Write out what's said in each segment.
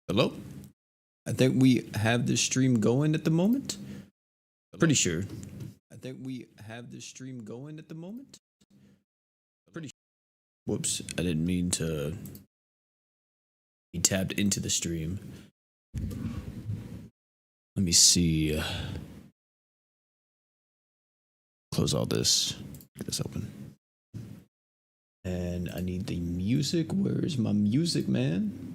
Hello? I think we have this stream going at the moment. Pretty sure. I think we have this stream going at the moment. Pretty sure. Whoops, I didn't mean to be tapped into the stream. Let me see. Close all this. Get this open. And I need the music. Where's my music, man?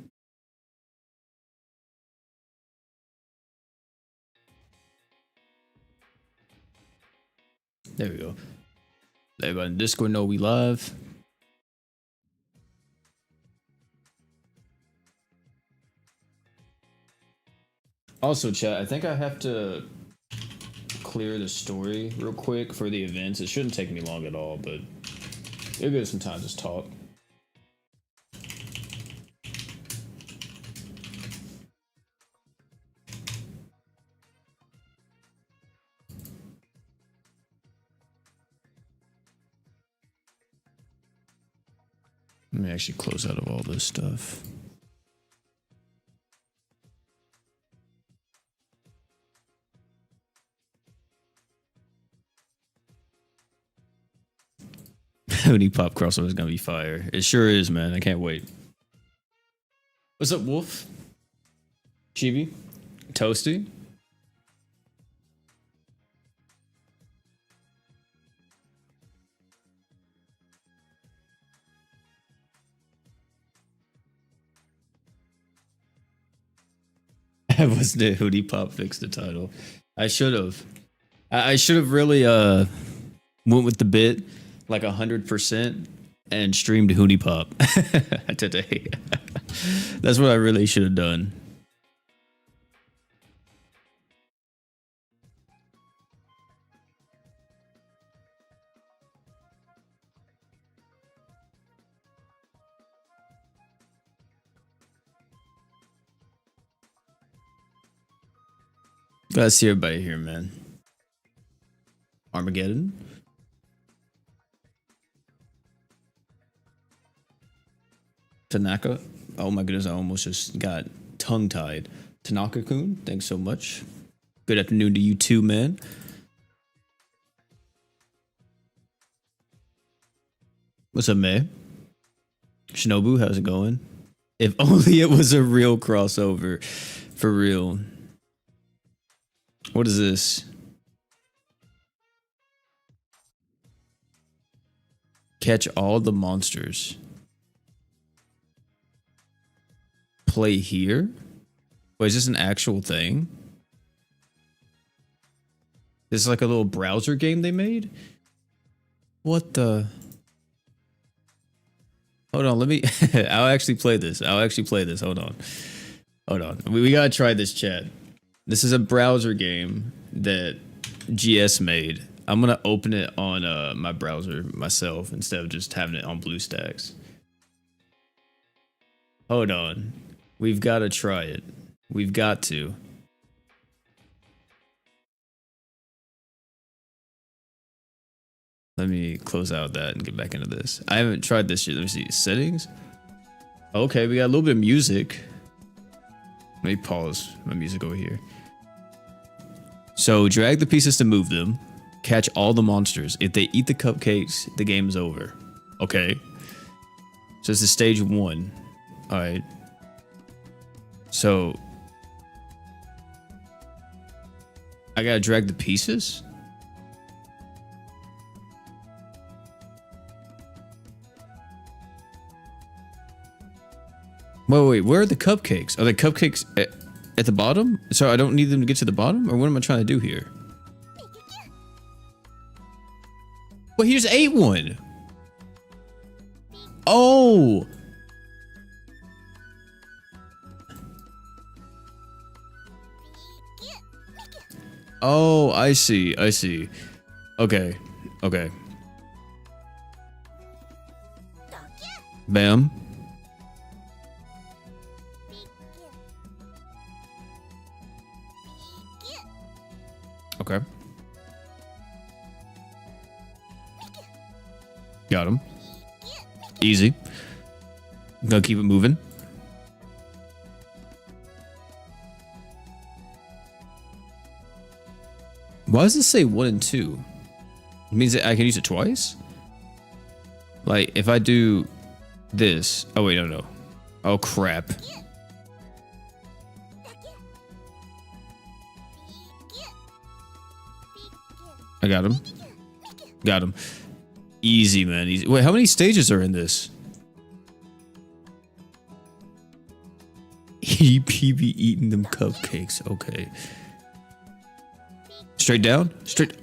There we go. Let everybody in Discord know we live. Also, chat, I think I have to clear the story real quick for the events. It shouldn't take me long at all, but it'll give us some time to just talk. Let me actually close out of all this stuff. Hoodie Pop crossover is gonna be fire. It sure is, man. I can't wait. What's up, Wolf? Chibi? Toasty? Wasn't it Hoodie Pop fixed the title? I should have. I should have really went with the bit like 100% and streamed Hoodie Pop today. That's what I really should have done. Gotta see everybody here, man. Armageddon. Tanaka. Oh my goodness, I almost just got tongue-tied. Tanaka-kun, thanks so much. Good afternoon to you too, man. What's up, May? Shinobu, how's it going? If only it was a real crossover. For real. What is this? Catch all the monsters. Play here? Wait, is this an actual thing? This is like a little browser game they made? What the? Hold on, let me... I'll actually play this. Hold on. Hold on. We gotta try this, chat. This is a browser game that GS made. I'm gonna open it on my browser myself instead of just having it on BlueStacks. Hold on. We've got to try it. We've got to. Let me close out that and get back into this. I haven't tried this yet. Let me see. Settings. Okay, we got a little bit of music. Let me pause my music over here. So drag the pieces to move them. Catch all the monsters. If they eat the cupcakes, the game is over. Okay. So this is stage 1. All right. So I gotta drag the pieces? Wait, where are the cupcakes? Are the cupcakes at the bottom? So I don't need them to get to the bottom? Or what am I trying to do here? Well, he just ate one. Oh! Oh, I see. Okay. Bam. Okay. Got him. Easy. Gonna keep it moving. Why does it say 1 and 2? It means that I can use it twice? Like, if I do this... Oh, wait, no. Oh, crap. I got him. Got him. Easy, man. Easy. Wait, how many stages are in this? He be eating them cupcakes. Okay. Straight down? Straight.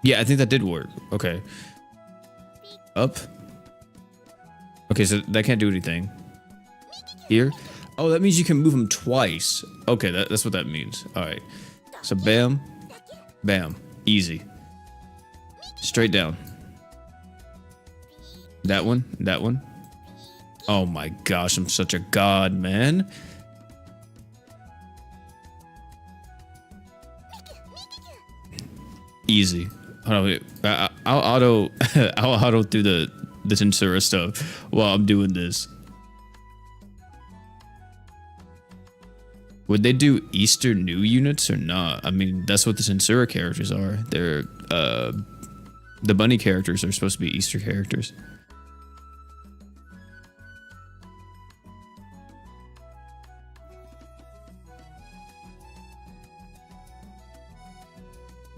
Yeah, I think that did work. Okay. Up. Okay, so that can't do anything. Here. Oh, that means you can move them twice. Okay, that's what that means. All right. So bam. Bam. Easy. Straight down. That one. That one. Oh my gosh, I'm such a god, man. Easy. Hold on, wait. I'll auto I'll auto through the Tensura stuff while I'm doing this. Would they do Easter new units or not? I mean, that's what the Tensura characters are. They're the bunny characters are supposed to be Easter characters.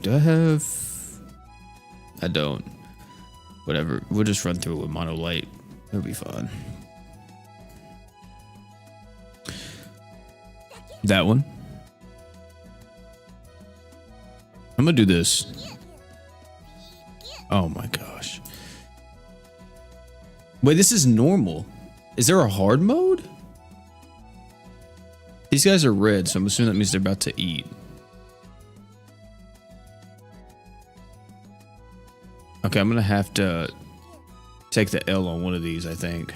Do I have... I don't. Whatever. We'll just run through it with mono light. It'll be fine. That one. I'm gonna do this. Oh my gosh. Wait, this is normal. Is there a hard mode? These guys are red, so I'm assuming that means they're about to eat. Okay, I'm gonna have to take the L on one of these, I think.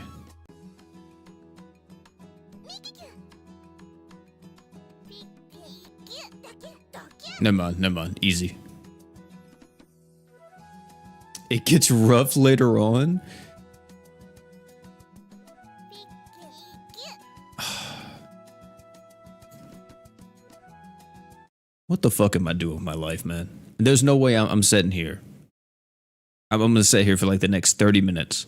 Never mind, easy. It gets rough later on. What the fuck am I doing with my life, man? There's no way I'm sitting here. I'm gonna sit here for like the next 30 minutes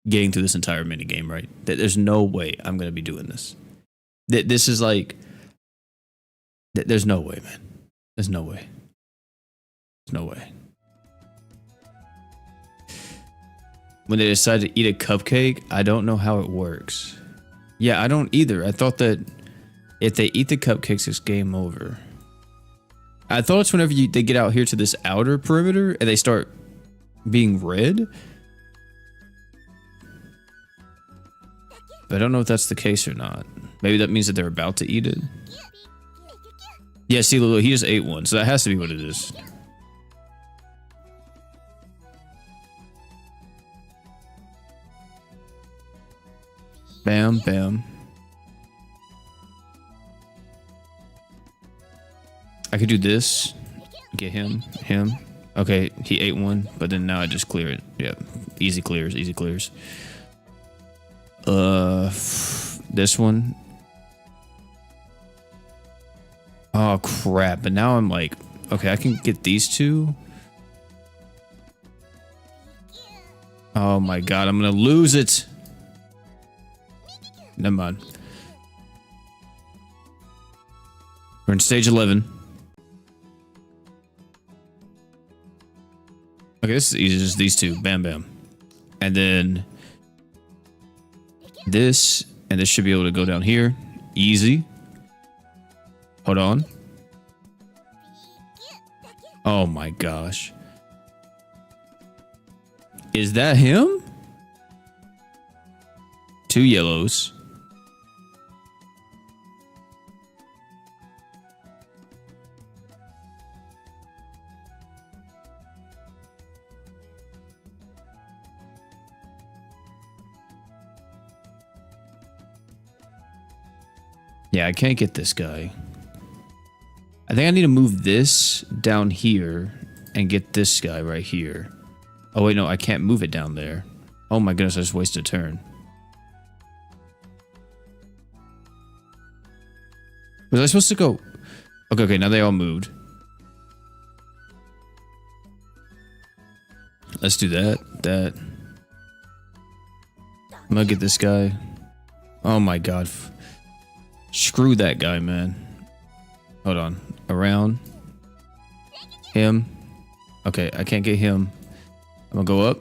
getting through this entire mini game, right? There's no way I'm gonna be doing this. This is like... There's no way, man. There's no way. There's no way. When they decide to eat a cupcake, I don't know how it works. Yeah, I don't either. I thought that if they eat the cupcakes, it's game over. I thought it's whenever they get out here to this outer perimeter and they start being red. But I don't know if that's the case or not. Maybe that means that they're about to eat it. Yeah, see, look, he just ate one, so that has to be what it is. Bam, bam. I could do this. Get him. Okay, he ate one, but then now I just clear it. Yep. Easy clears, easy clears. This one. Oh, crap. But now I'm like, okay, I can get these two. Oh my god, I'm gonna lose it. Never mind. We're in stage 11. Okay, this is easy, just these two. Bam, bam. And then this, and this should be able to go down here. Easy. Hold on. Oh my gosh. Is that him? 2 yellows. Yeah, I can't get this guy. I think I need to move this down here and get this guy right here. Oh wait, no, I can't move it down there. Oh my goodness, I just wasted a turn. Was I supposed to go? Okay, now they all moved. Let's do that. I'm gonna get this guy. Oh my god. Screw that guy, man. Hold on. Around. Him. Okay, I can't get him. I'm gonna go up.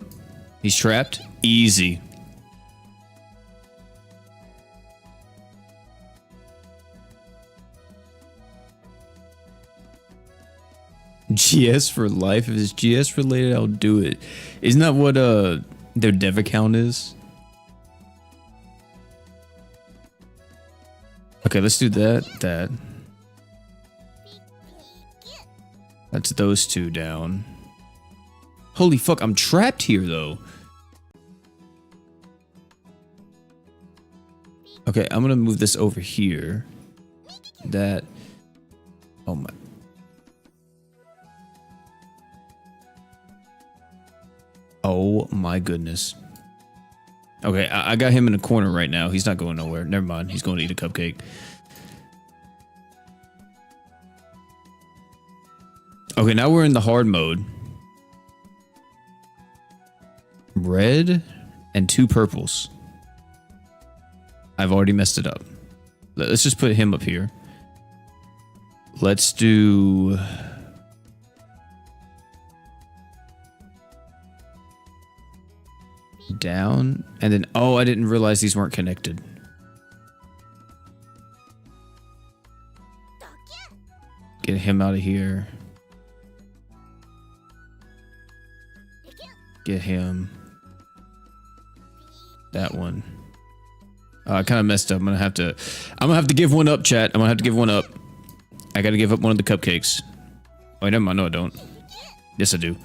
He's trapped. Easy. GS for life. If it's GS related, I'll do it. Isn't that what their dev account is? Okay, let's do that. That's those two down. Holy fuck, I'm trapped here though. Okay, I'm gonna move this over here. That. Oh my. Oh my goodness. Okay, I got him in a corner right now. He's not going nowhere. Never mind. He's going to eat a cupcake. Okay, now we're in the hard mode. Red and 2 purples. I've already messed it up. Let's just put him up here. Let's do... down, and then... oh, I didn't realize these weren't connected. Get him out of here. Get him. That one. I kind of messed up. I'm gonna have to give one up, chat. I'm gonna have to give one up. I gotta give up one of the cupcakes. Oh, never mind. No, I don't. Yes, I do.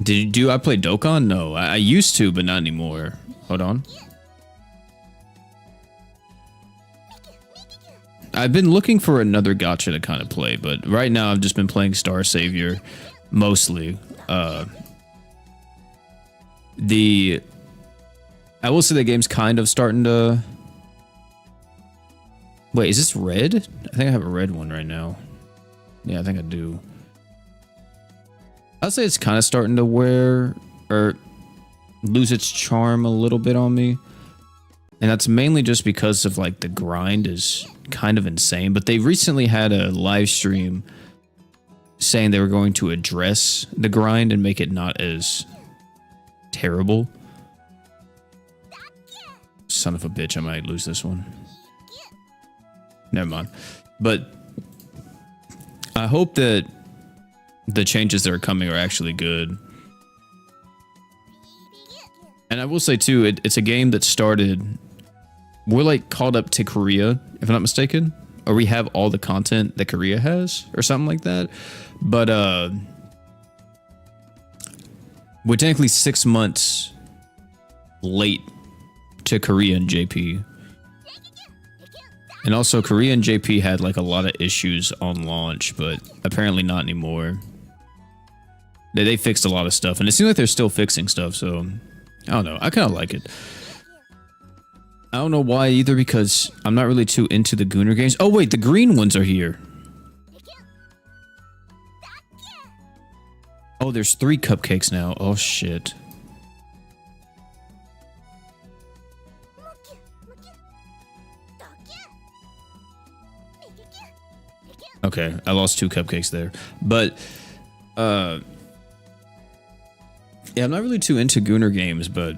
Do I play Dokkan? No, I used to, but not anymore. Hold on. I've been looking for another gacha to kind of play, but right now I've just been playing Star Savior mostly. I will say the game's kind of starting to... wait, is this red? I think I have a red one right now. Yeah, I think I do. I'd say it's kind of starting to wear or lose its charm a little bit on me. And that's mainly just because of like the grind is kind of insane. But they recently had a live stream saying they were going to address the grind and make it not as terrible. Son of a bitch, I might lose this one. Never mind. But I hope that the changes that are coming are actually good. And I will say too, it's a game that started... we're like caught up to Korea, if I'm not mistaken. Or we have all the content that Korea has, or something like that. But we're technically 6 months late to Korea and JP. And also Korea and JP had like a lot of issues on launch, but apparently not anymore. They fixed a lot of stuff, and it seems like they're still fixing stuff, so I don't know. I kind of like it. I don't know why either, because I'm not really too into the Gooner games. Oh wait, the green ones are here. Oh, there's 3 cupcakes now. Oh shit. Okay, I lost 2 cupcakes there. But, yeah, I'm not really too into Gooner games, but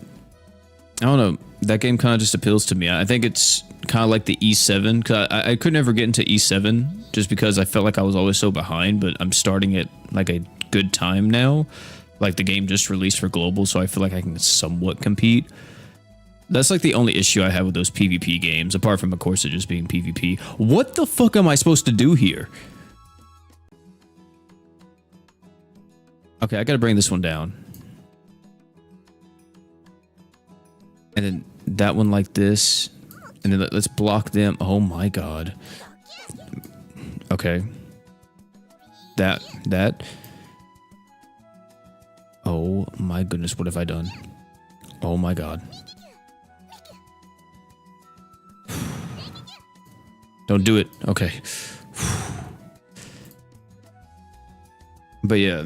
I don't know. That game kind of just appeals to me. I think it's kind of like the E7, because I could never get into E7 just because I felt like I was always so behind, but I'm starting at like a good time now. Like the game just released for global, so I feel like I can somewhat compete. That's like the only issue I have with those PvP games, apart from, of course, it just being PvP. What the fuck am I supposed to do here? Okay, I gotta bring this one down. And then that one like this. And then let's block them. Oh my god. Okay. That. Oh my goodness, what have I done? Oh my god. Don't do it. Okay. But yeah,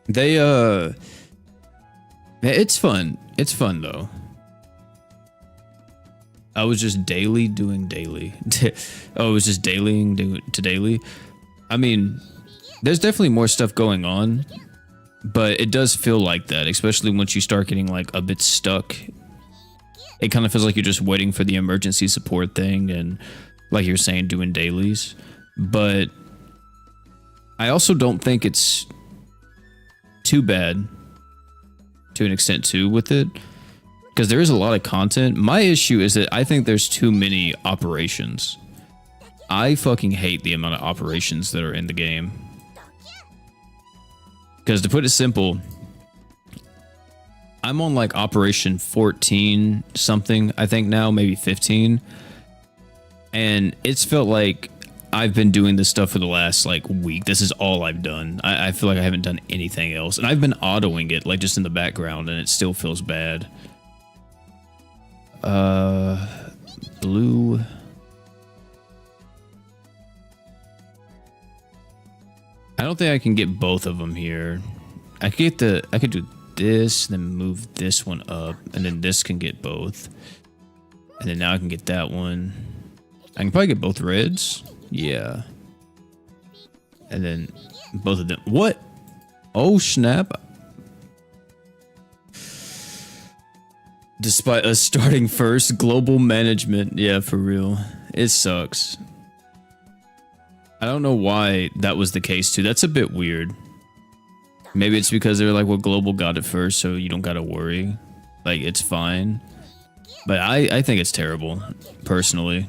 they it's fun. It's fun though. I was just doing daily. Oh, it was just dailying to daily. I mean, there's definitely more stuff going on, but it does feel like that, especially once you start getting like a bit stuck. It kind of feels like you're just waiting for the emergency support thing and, like you're saying, doing dailies. But I also don't think it's too bad to an extent too with it, because there is a lot of content. My issue is that I think there's too many operations. I fucking hate the amount of operations that are in the game. Because to put it simple, I'm on like operation 14 something, I think now, maybe 15. And it's felt like I've been doing this stuff for the last like week. This is all I've done. I feel like I haven't done anything else. And I've been autoing it like just in the background, and it still feels bad. Blue. I don't think I can get both of them here. I could do this, then move this one up, and then this can get both. And then now I can get that one. I can probably get both reds. Yeah. And then both of them. What? Oh, snap. Despite us starting first, global management. Yeah, for real. It sucks. I don't know why that was the case too. That's a bit weird. Maybe it's because they're like, well, global got it first, so you don't gotta worry. Like, it's fine. But I think it's terrible, personally.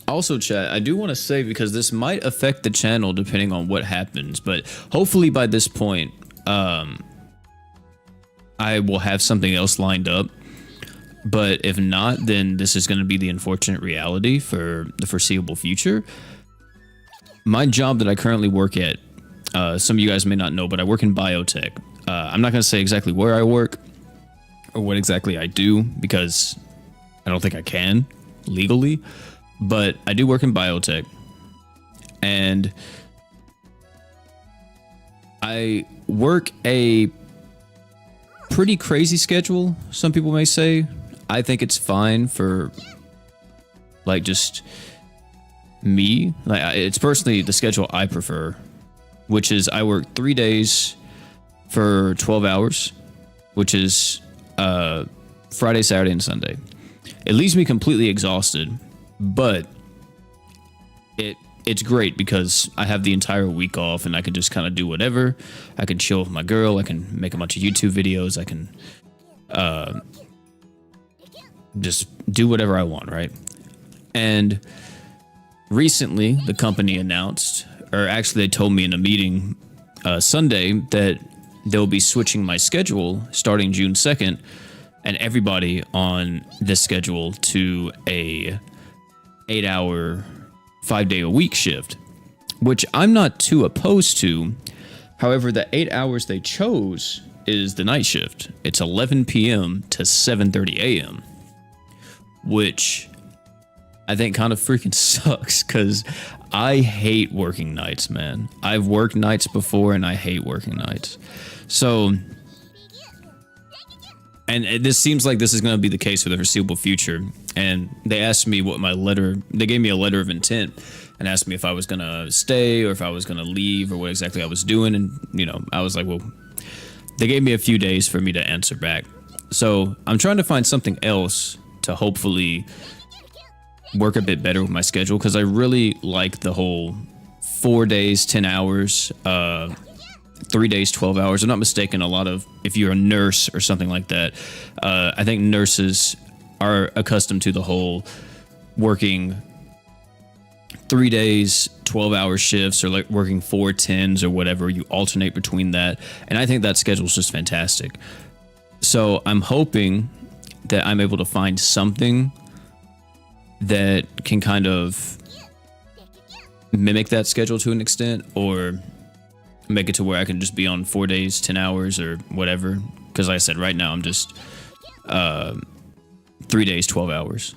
Also, chat, I do want to say, because this might affect the channel depending on what happens, but hopefully by this point, I will have something else lined up. But if not, then this is going to be the unfortunate reality for the foreseeable future. My job that I currently work at, some of you guys may not know, but I work in biotech. I'm not going to say exactly where I work or what exactly I do, because I don't think I can legally. But I do work in biotech, and I work a pretty crazy schedule, some people may say. I think it's fine for, like, just me. Like, it's personally the schedule I prefer, which is I work 3 days for 12 hours, which is Friday, Saturday, and Sunday. It leaves me completely exhausted. But it's great because I have the entire week off, and I can just kind of do whatever. I can chill with my girl. I can make a bunch of YouTube videos. I can just do whatever I want, right? And recently, the company announced, or actually they told me in a meeting Sunday, that they'll be switching my schedule starting June 2nd, and everybody on this schedule to a 8-hour, 5-day-a-week shift, which I'm not too opposed to. However, the 8 hours they chose is the night shift. It's 11 p.m. to 7:30 a.m., which I think kind of freaking sucks, because I hate working nights, man. I've worked nights before, and I hate working nights. So, and this seems like this is going to be the case for the foreseeable future. And they asked me what they gave me a letter of intent and asked me if I was going to stay or if I was going to leave or what exactly I was doing. And, you know, I was like, well, they gave me a few days for me to answer back. So I'm trying to find something else to hopefully work a bit better with my schedule, because I really like the whole 4 days, 10 hours, 3 days, 12 hours. I'm not mistaken. A lot of, if you're a nurse or something like that, I think nurses are accustomed to the whole working 3 days, 12-hour shifts, or like working 4 10s or whatever. You alternate between that. And I think that schedule is just fantastic. So I'm hoping that I'm able to find something that can kind of mimic that schedule to an extent, or make it to where I can just be on 4 days, 10 hours or whatever. Because like I said, right now I'm just 3 days, 12 hours.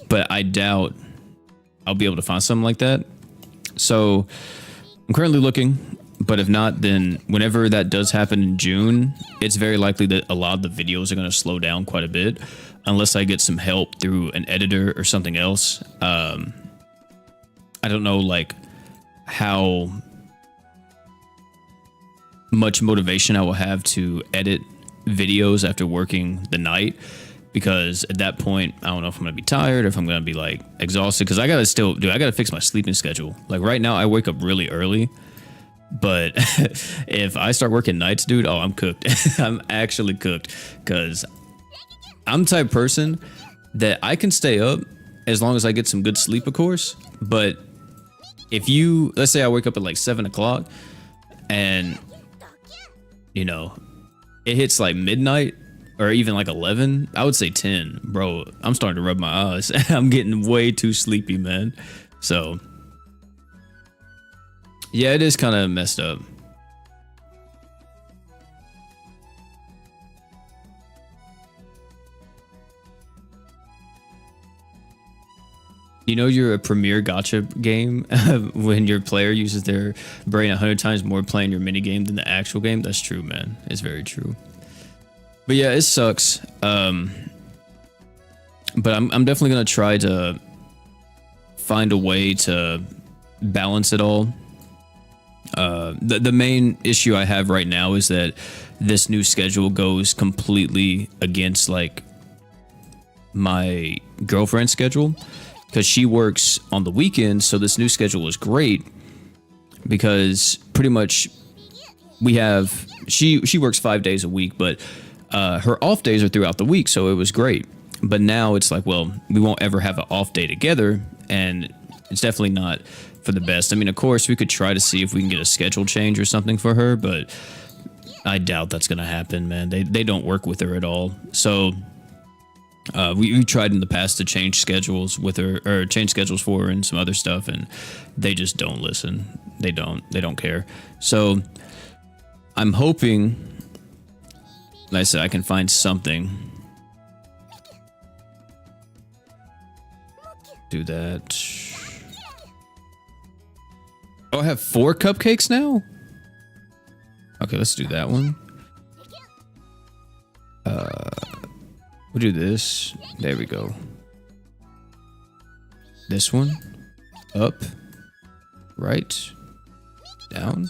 But I doubt I'll be able to find something like that. So I'm currently looking, but if not, then whenever that does happen in June, it's very likely that a lot of the videos are going to slow down quite a bit unless I get some help through an editor or something else. I don't know like how much motivation I will have to edit videos after working the night, because at that point I don't know if I'm gonna be tired or if I'm gonna be like exhausted, because I gotta fix my sleeping schedule. Like right now I wake up really early, but if I start working nights, dude, oh, I'm cooked. I'm actually cooked, because I'm the type of person that I can stay up as long as I get some good sleep, of course. But if let's say I wake up at like 7 o'clock and you know it hits like midnight or even like 11, I would say 10, bro, I'm starting to rub my eyes. I'm getting way too sleepy, man. So yeah, it is kind of messed up. You know, you're a premier gacha game when your player uses their brain 100 times more playing your mini game than the actual game. That's true, man. It's very true. But yeah, it sucks. But I'm definitely gonna try to find a way to balance it all. The main issue I have right now is that this new schedule goes completely against like my girlfriend's schedule, because she works on the weekends. So this new schedule is great because pretty much we have she works 5 days a week, but her off days are throughout the week, so it was great. But now it's like, well, we won't ever have an off day together, and it's definitely not for the best. I mean, of course, we could try to see if we can get a schedule change or something for her, but I doubt that's gonna happen, man. They don't work with her at all. So we tried in the past to change schedules with her, or change schedules for her and some other stuff, and they just don't listen. They don't care. So I'm hoping, like I said, I can find something. Do that. Oh, I have 4 cupcakes now? Okay, let's do that one. We'll do this. There we go. This one. Up. Right. Down.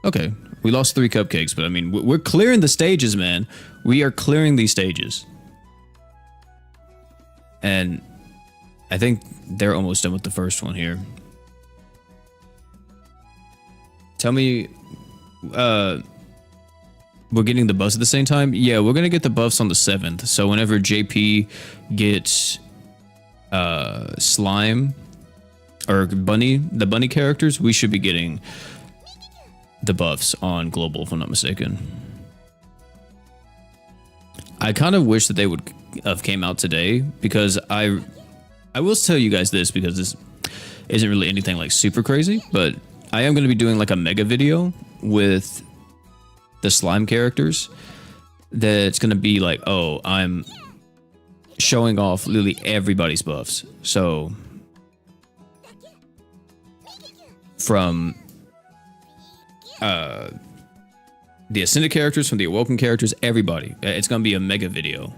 Okay. We lost 3 cupcakes, but I mean, we're clearing the stages, man. We are clearing these stages. And I think they're almost done with the first one here. Tell me, we're getting the buffs at the same time? Yeah, we're gonna get the buffs on the 7th. So whenever JP gets Slime or Bunny, the Bunny characters, we should be getting the buffs on Global, if I'm not mistaken. I kind of wish that they would have came out today, because I will tell you guys this, because this isn't really anything like super crazy, but I am going to be doing like a mega video with the slime characters that's going to be like, oh, I'm showing off literally everybody's buffs. So from the Ascended characters, from the Awoken characters, everybody. It's going to be a mega video.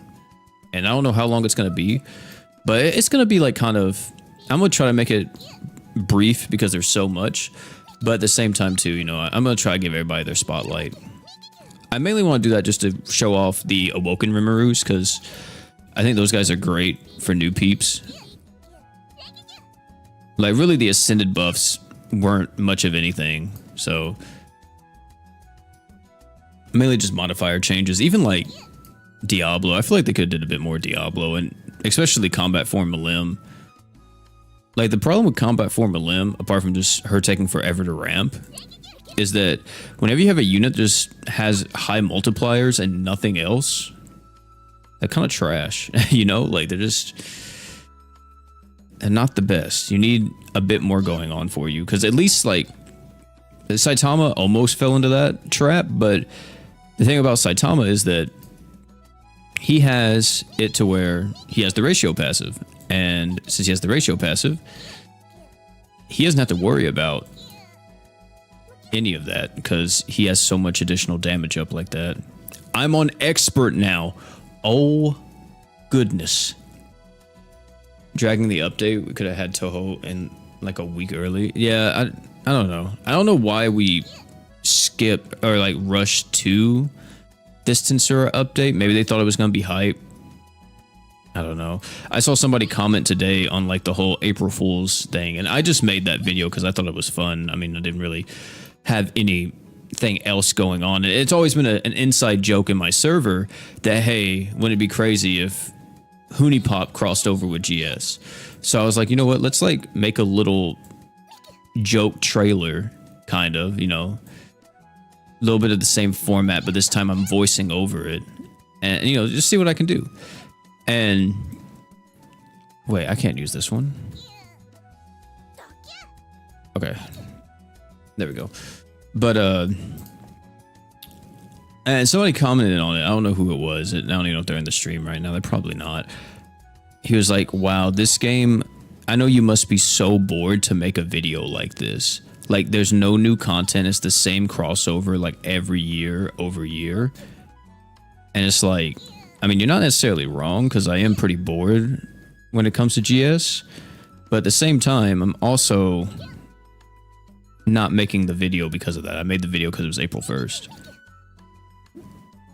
And I don't know how long it's going to be, but it's going to be like kind of, I'm going to try to make it brief because there's so much, but at the same time too, you know, I'm going to try to give everybody their spotlight. I mainly want to do that just to show off the Awoken Rimurus, because I think those guys are great for new peeps. Like, really, the Ascended buffs weren't much of anything, so mainly just modifier changes. Even like Diablo, I feel like they could have did a bit more Diablo, and especially Combat Form Malim. Like, the problem with Combat Form Malim, apart from just her taking forever to ramp, is that whenever you have a unit that just has high multipliers and nothing else, they're kind of trash. You know, like they're not the best. You need a bit more going on for you, because at least like Saitama almost fell into that trap, but the thing about Saitama is that he has it to where he has the ratio passive. And since he has the ratio passive, he doesn't have to worry about any of that because he has so much additional damage up like that. I'm on expert now. Oh, goodness. Dragging the update, we could have had Toho in like a week early. Yeah, I don't know. I don't know why we skip or like rush to this Tensura update. Maybe they thought it was going to be hype. I don't know. I saw somebody comment today on like the whole April Fool's thing, and I just made that video because I thought it was fun. I mean, I didn't really have anything else going on. It's always been an inside joke in my server that, hey, wouldn't it be crazy if Hunipop crossed over with GS? So I was like, you know what? Let's like make a little joke trailer, kind of, you know, a little bit of the same format, but this time I'm voicing over it, and you know, just see what I can do. And wait, I can't use this one. Okay, there we go. But and somebody commented on it. I don't know who it was. I don't even know if they're in the stream right now. They're probably not. He was like, wow, this game, I know you must be so bored to make a video like this. Like, there's no new content. It's the same crossover like every year over year. And it's like, I mean, you're not necessarily wrong because I am pretty bored when it comes to GS. But at the same time, I'm also not making the video because of that. I made the video because it was April 1st.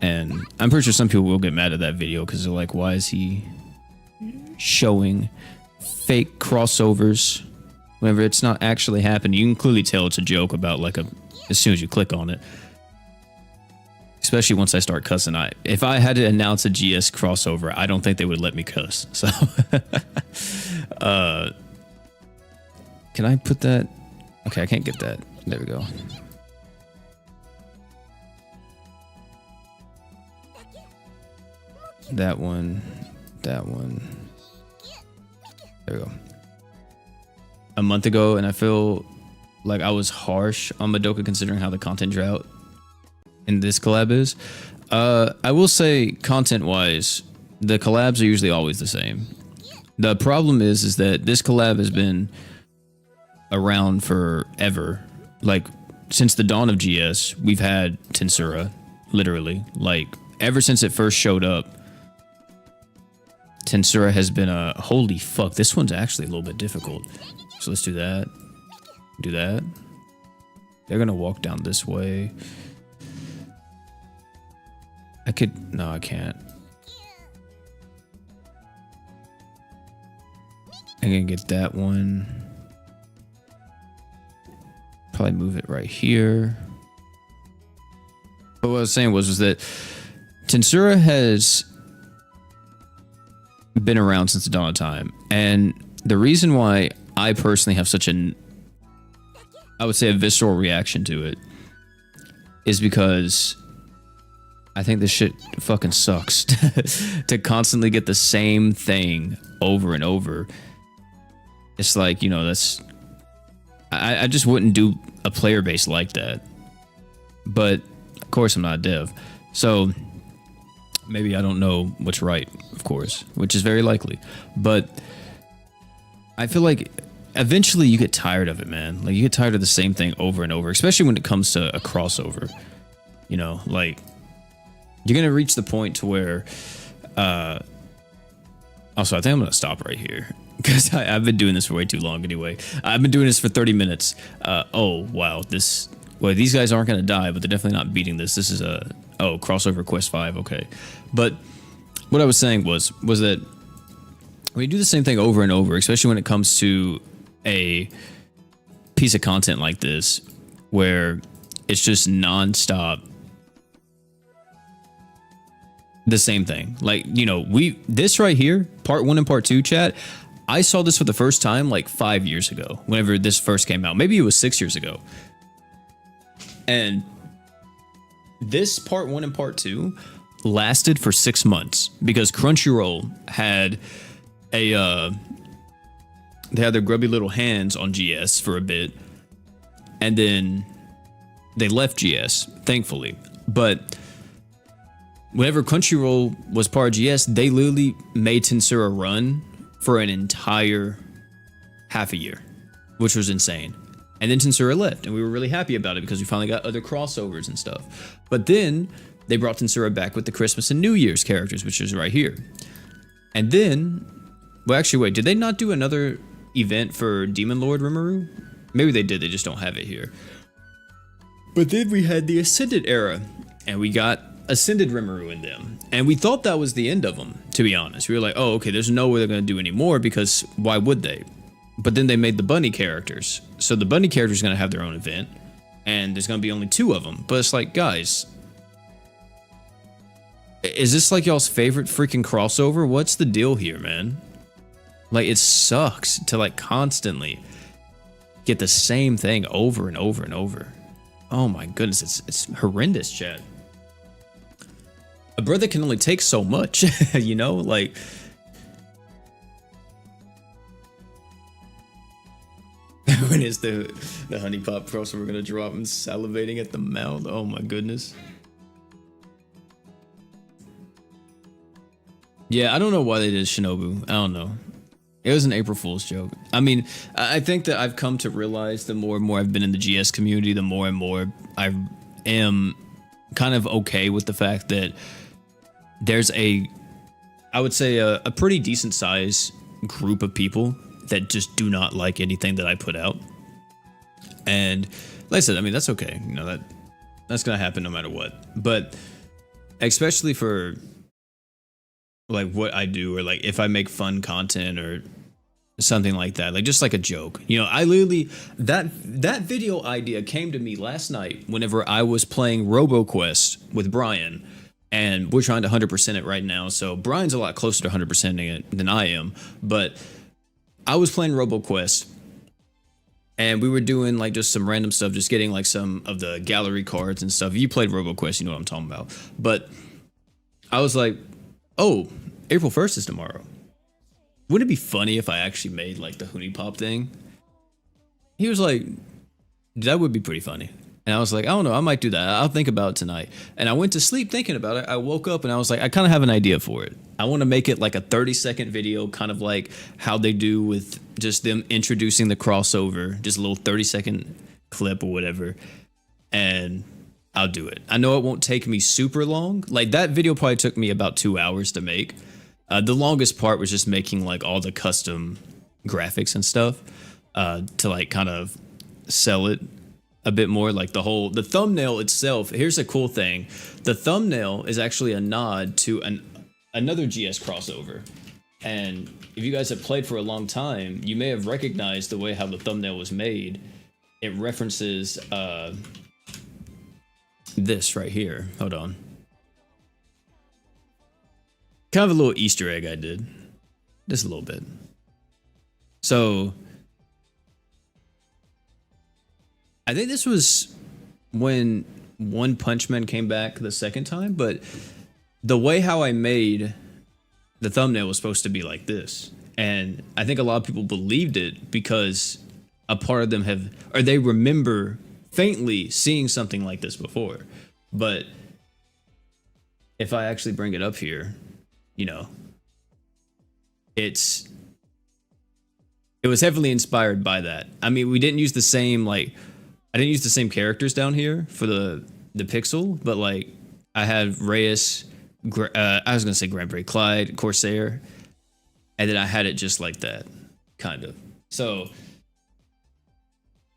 And I'm pretty sure some people will get mad at that video because they're like, why is he showing fake crossovers whenever it's not actually happening? You can clearly tell it's a joke about like as soon as you click on it. Especially once I start cussing. If I had to announce a GS crossover, I don't think they would let me cuss. So, can I put that? Okay, I can't get that. There we go. That one. That one. There we go. A month ago, and I feel like I was harsh on Madoka considering how the content drought in this collab is. I will say, content-wise, the collabs are usually always the same. The problem is that this collab has been around forever. Like, since the dawn of GS, we've had Tensura, literally. Like, ever since it first showed up, Tensura has been a... Holy fuck, this one's actually a little bit difficult. So let's do that. Do that. They're gonna walk down this way. I could... No, I can't. I'm gonna get that one. Probably move it right here. But what I was saying was that Tensura has been around since the dawn of time. And the reason why I personally have such an... I would say a visceral reaction to it is because I think this shit fucking sucks to constantly get the same thing over and over. It's like, you know, that's... I just wouldn't do a player base like that. But, of course, I'm not a dev. So, maybe I don't know what's right, of course, which is very likely. But I feel like eventually you get tired of it, man. Like, you get tired of the same thing over and over, especially when it comes to a crossover. You know, like, you're going to reach the point to where... Also, I think I'm going to stop right here. Because I've been doing this for way too long anyway. I've been doing this for 30 minutes. Oh, wow. Well, these guys aren't going to die, but they're definitely not beating this. This is a... Oh, crossover quest 5. Okay. But what I was saying was that when you do the same thing over and over, especially when it comes to a piece of content like this, where it's just non-stop the same thing. Like, you know, this right here, part 1 and part 2, chat, I saw this for the first time like 5 years ago, whenever this first came out. Maybe it was 6 years ago. And this part 1 and part 2 lasted for 6 months because Crunchyroll had they had their grubby little hands on GS for a bit. And then they left GS, thankfully. But whenever Crunchyroll was part of GS, they literally made Tensura run for an entire half a year, which was insane. And then Tensura left, and we were really happy about it because we finally got other crossovers and stuff. But then they brought Tensura back with the Christmas and New Year's characters, which is right here. And then, well, actually, wait, did they not do another event for Demon Lord Rimuru? Maybe they did, they just don't have it here. But then we had the Ascended era, and we got Ascended Rimuru in them. And we thought that was the end of them, to be honest. We were like, oh, okay, there's no way they're going to do any more because why would they? But then they made the bunny characters. So the bunny characters are going to have their own event, and there's going to be only 2 of them. But it's like, guys, is this like y'all's favorite freaking crossover? What's the deal here, man? Like, it sucks to like constantly get the same thing over and over and over. Oh my goodness, it's horrendous, chat. A brother can only take so much, you know? Like, when is the honey pop crossover gonna drop? I'm salivating at the mouth. Oh my goodness. Yeah, I don't know why they did Shinobu. I don't know. It was an April Fool's joke. I mean, I think that I've come to realize the more and more I've been in the GS community, the more and more I am kind of okay with the fact that there's I would say a pretty decent size group of people that just do not like anything that I put out. And like I said, I mean, that's okay. You know, that's gonna happen no matter what. But especially for like what I do, or like if I make fun content or something like that, like just like a joke, you know, I literally, that video idea came to me last night whenever I was playing RoboQuest with Brian, and we're trying to 100% it right now. So Brian's a lot closer to 100%ing it than I am, but I was playing RoboQuest and we were doing like just some random stuff, just getting like some of the gallery cards and stuff. If you played RoboQuest, you know what I'm talking about. But I was like, oh, April 1st is tomorrow. Wouldn't it be funny if I actually made like the Huni Pop thing? He was like, that would be pretty funny. And I was like, I don't know, I might do that. I'll think about it tonight. And I went to sleep thinking about it. I woke up and I was like, I kind of have an idea for it. I want to make it like a 30-second video, kind of like how they do with just them introducing the crossover, just a little 30-second clip or whatever. And I'll do it. I know it won't take me super long. Like that video probably took me about 2 hours to make. The longest part was just making like all the custom graphics and stuff to like kind of sell it a bit more. Like the thumbnail itself. Here's a cool thing. The thumbnail is actually a nod to another GS crossover. And if you guys have played for a long time, you may have recognized the way how the thumbnail was made. It references this right here. Hold on. Kind of a little Easter egg I did. Just a little bit. So I think this was when One Punch Man came back the second time, but the way how I made the thumbnail was supposed to be like this. And I think a lot of people believed it because a part of them they remember faintly seeing something like this before. But if I actually bring it up here, you know, it was heavily inspired by that. I mean, we didn't use the same, like, I didn't use the same characters down here for the pixel, but like I had Reyes, I was gonna say Grand Prix, Clyde, Corsair, and then I had it just like that, kind of. So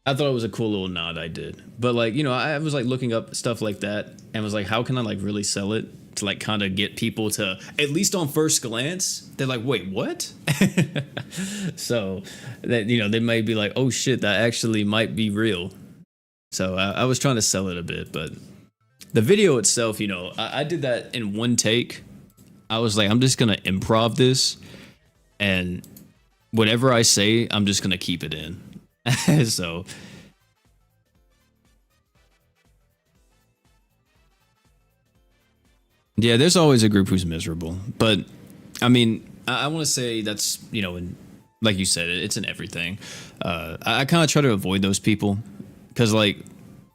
I thought it was a cool little nod I did. But like, you know, I was like looking up stuff like that and was like, how can I like really sell it to like kind of get people to, at least on first glance, they're like, wait, what? So that, you know, they might be like, oh shit, that actually might be real. So I was trying to sell it a bit, but the video itself, you know, I did that in one take. I was like, I'm just going to improv this, and whatever I say, I'm just going to keep it in. So yeah, there's always a group who's miserable, but I mean, I want to say that's, you know, like you said, it's in everything. I kind of try to avoid those people because, like,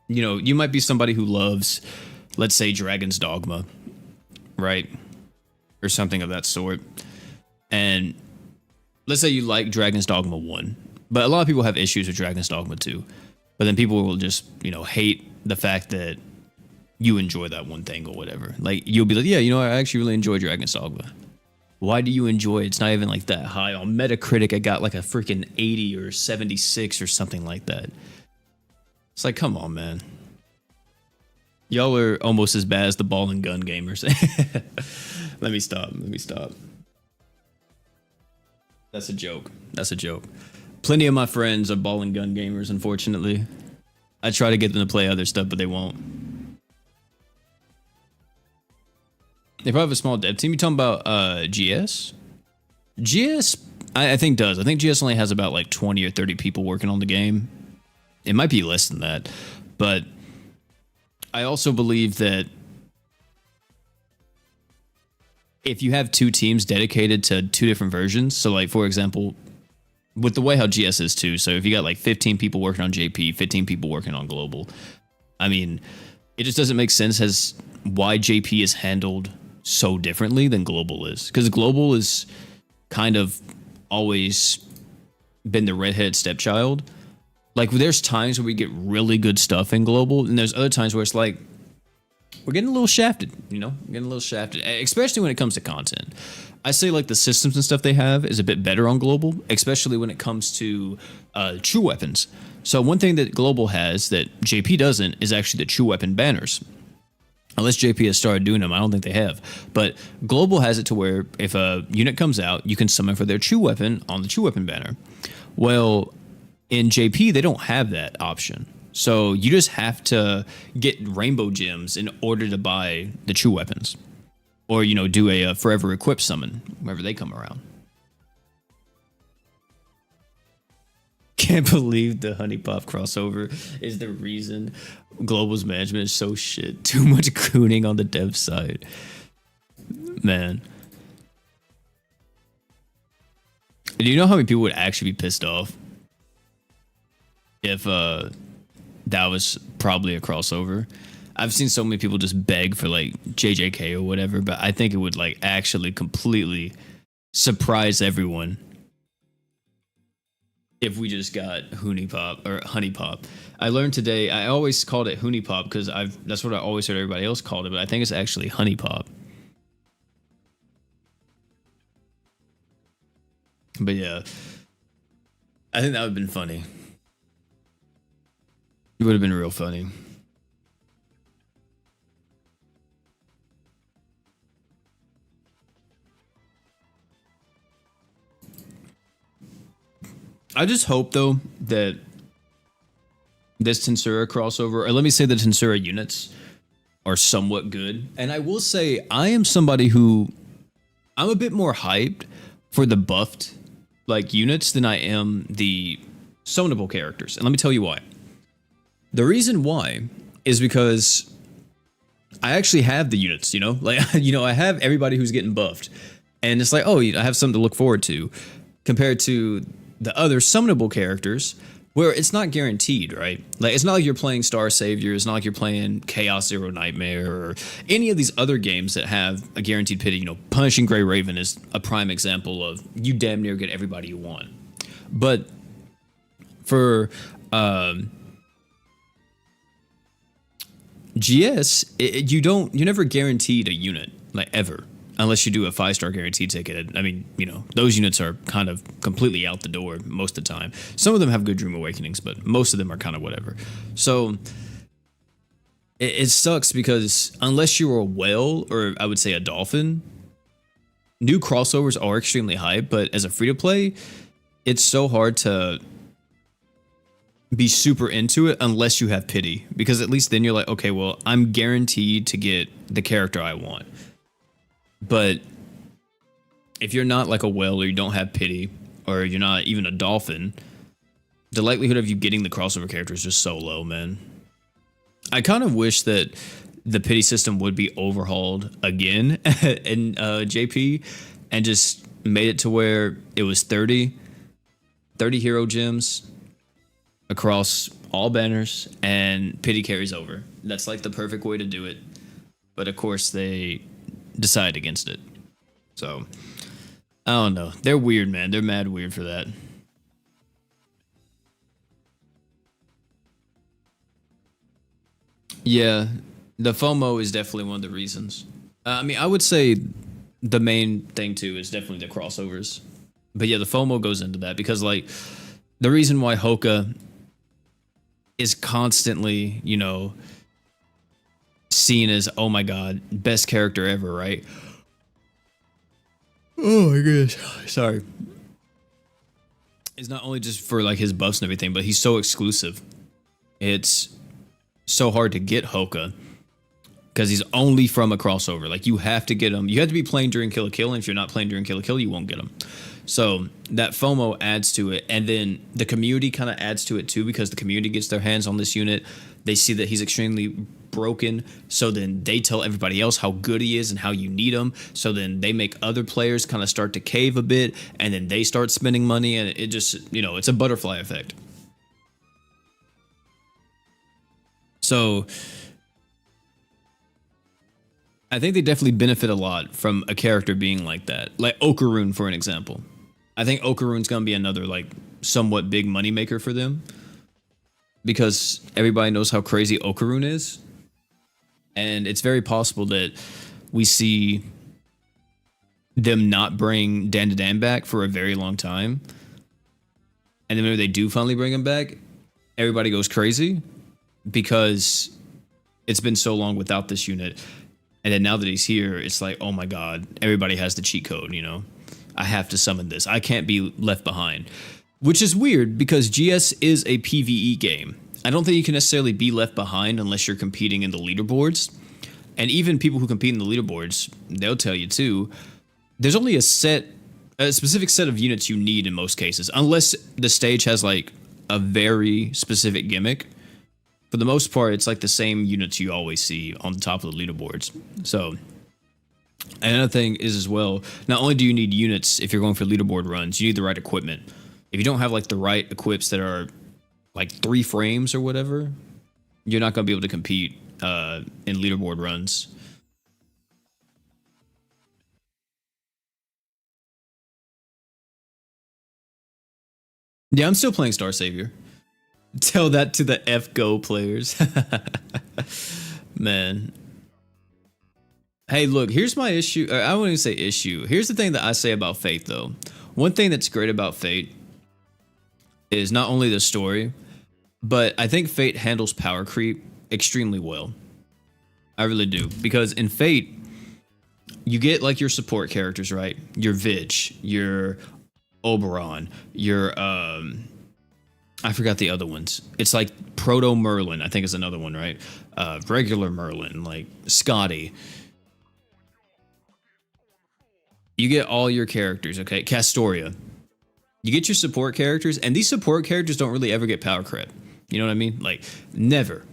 You know, you might be somebody who loves, let's say, Dragon's Dogma, right? Or something of that sort. And let's say you like Dragon's Dogma 1, but a lot of people have issues with Dragon's Dogma 2. But then people will just, you know, hate the fact that you enjoy that one thing or whatever. Like, you'll be like, yeah, you know, I actually really enjoy Dragon's Dogma. Why do you enjoy it? It's not even like that high. On Metacritic, I got like a freaking 80 or 76 or something like that. It's like, come on, man. Y'all are almost as bad as the ball and gun gamers. Let me stop. Let me stop. That's a joke. That's a joke. Plenty of my friends are ball and gun gamers, unfortunately. I try to get them to play other stuff, but they won't. They probably have a small dev team. You talking about GS? GS, I think does. I think GS only has about like 20 or 30 people working on the game. It might be less than that. But I also believe that if you have two teams dedicated to two different versions, so like, for example, with the way how GS is too, so if you got like 15 people working on JP, 15 people working on Global, I mean, it just doesn't make sense as why JP is handled so differently than Global is. Because Global is kind of always been the redheaded stepchild. Like, there's times where we get really good stuff in Global, and there's other times where it's like, we're getting a little shafted, you know? Getting a little shafted, especially when it comes to content. I say, like, the systems and stuff they have is a bit better on Global, especially when it comes to true weapons. So one thing that Global has that JP doesn't is actually the true weapon banners. Unless JP has started doing them, I don't think they have. But Global has it to where if a unit comes out, you can summon for their true weapon on the true weapon banner. Well, in JP, they don't have that option. So you just have to get rainbow gems in order to buy the true weapons. Or, you know, do a forever equip summon whenever they come around. Can't believe the Honey Pop crossover is the reason Global's management is so shit. Too much cooning on the dev side. Man. Do you know how many people would actually be pissed off if that was probably a crossover? I've seen so many people just beg for like JJK or whatever, but I think it would like actually completely surprise everyone if we just got Honey Pop or Honey Pop. I learned today, I always called it Honey Pop because that's what I always heard everybody else called it, but I think it's actually Honey Pop. But yeah, I think that would have been funny. It would have been real funny. I just hope, though, that this Tensura crossover, or let me say the Tensura units, are somewhat good. And I will say, I am somebody who, I'm a bit more hyped for the buffed like units than I am the summonable characters. And let me tell you why. The reason why is because I actually have the units, you know? Like, you know, I have everybody who's getting buffed. And it's like, oh, I have something to look forward to. Compared to the other summonable characters, where it's not guaranteed, right? Like, it's not like you're playing Star Savior, it's not like you're playing Chaos Zero Nightmare, or any of these other games that have a guaranteed pity. You know, Punishing Grey Raven is a prime example of you damn near get everybody you want. But for GS, you're never guaranteed a unit, like, ever. Unless you do a 5-star guarantee ticket. I mean, you know, those units are kind of completely out the door most of the time. Some of them have good Dream Awakenings, but most of them are kind of whatever. So it sucks because unless you're a whale or I would say a dolphin, new crossovers are extremely hype, but as a free-to-play, it's so hard to be super into it unless you have pity. Because at least then you're like, okay, well, I'm guaranteed to get the character I want. But if you're not like a whale or you don't have pity or you're not even a dolphin, the likelihood of you getting the crossover character is just so low, man. I kind of wish that the pity system would be overhauled again in JP and just made it to where it was 30 hero gems across all banners, and pity carries over. That's like the perfect way to do it. But of course, they decide against it. So, I don't know. They're weird, man. They're mad weird for that. Yeah, the FOMO is definitely one of the reasons. I mean, I would say the main thing too is definitely the crossovers. But yeah, the FOMO goes into that because like the reason why Hoka is constantly, seen as oh my god, best character ever, right? Oh my goodness. Sorry. It's not only just for like his buffs and everything, but he's so exclusive. It's so hard to get Hoka because he's only from a crossover. Like you have to get him. You have to be playing during Kill la Kill, and if you're not playing during Kill la Kill, you won't get him. So that FOMO adds to it, and then the community kind of adds to it too because the community gets their hands on this unit. They see that he's extremely broken, so then they tell everybody else how good he is and how you need him. So then they make other players kind of start to cave a bit, and then they start spending money, and it just it's a butterfly effect. So I think they definitely benefit a lot from a character being like that. Like Okaroon, for an example. I think Okaroon's going to be another like somewhat big moneymaker for them because everybody knows how crazy Okaroon is. And it's very possible that we see them not bring Dan to Dan back for a very long time. And then when they do finally bring him back, everybody goes crazy because it's been so long without this unit. And then now that he's here, it's like, oh my god, everybody has the cheat code, I have to summon this. I can't be left behind. Which is weird because GS is a PvE game. I don't think you can necessarily be left behind unless you're competing in the leaderboards. And even people who compete in the leaderboards, they'll tell you too, there's only a specific set of units you need in most cases, unless the stage has like a very specific gimmick. For the most part, it's like the same units you always see on the top of the leaderboards. So, another thing is as well, not only do you need units if you're going for leaderboard runs, you need the right equipment. If you don't have like the right equips that are like 3 frames or whatever, you're not going to be able to compete in leaderboard runs. Yeah, I'm still playing Star Savior. Tell that to the F-Go players. Man. Hey, look, here's my issue. I wouldn't even say issue. Here's the thing that I say about Fate, though. One thing that's great about Fate is not only the story, but I think Fate handles power creep extremely well. I really do. Because in Fate, you get like your support characters, right? Your Vich, your Oberon, your I forgot the other ones. It's like Proto Merlin, I think is another one, right? Regular Merlin, like Scotty. You get all your characters, okay? Castoria. You get your support characters, and these support characters don't really ever get power creep. You know what I mean? Like, never.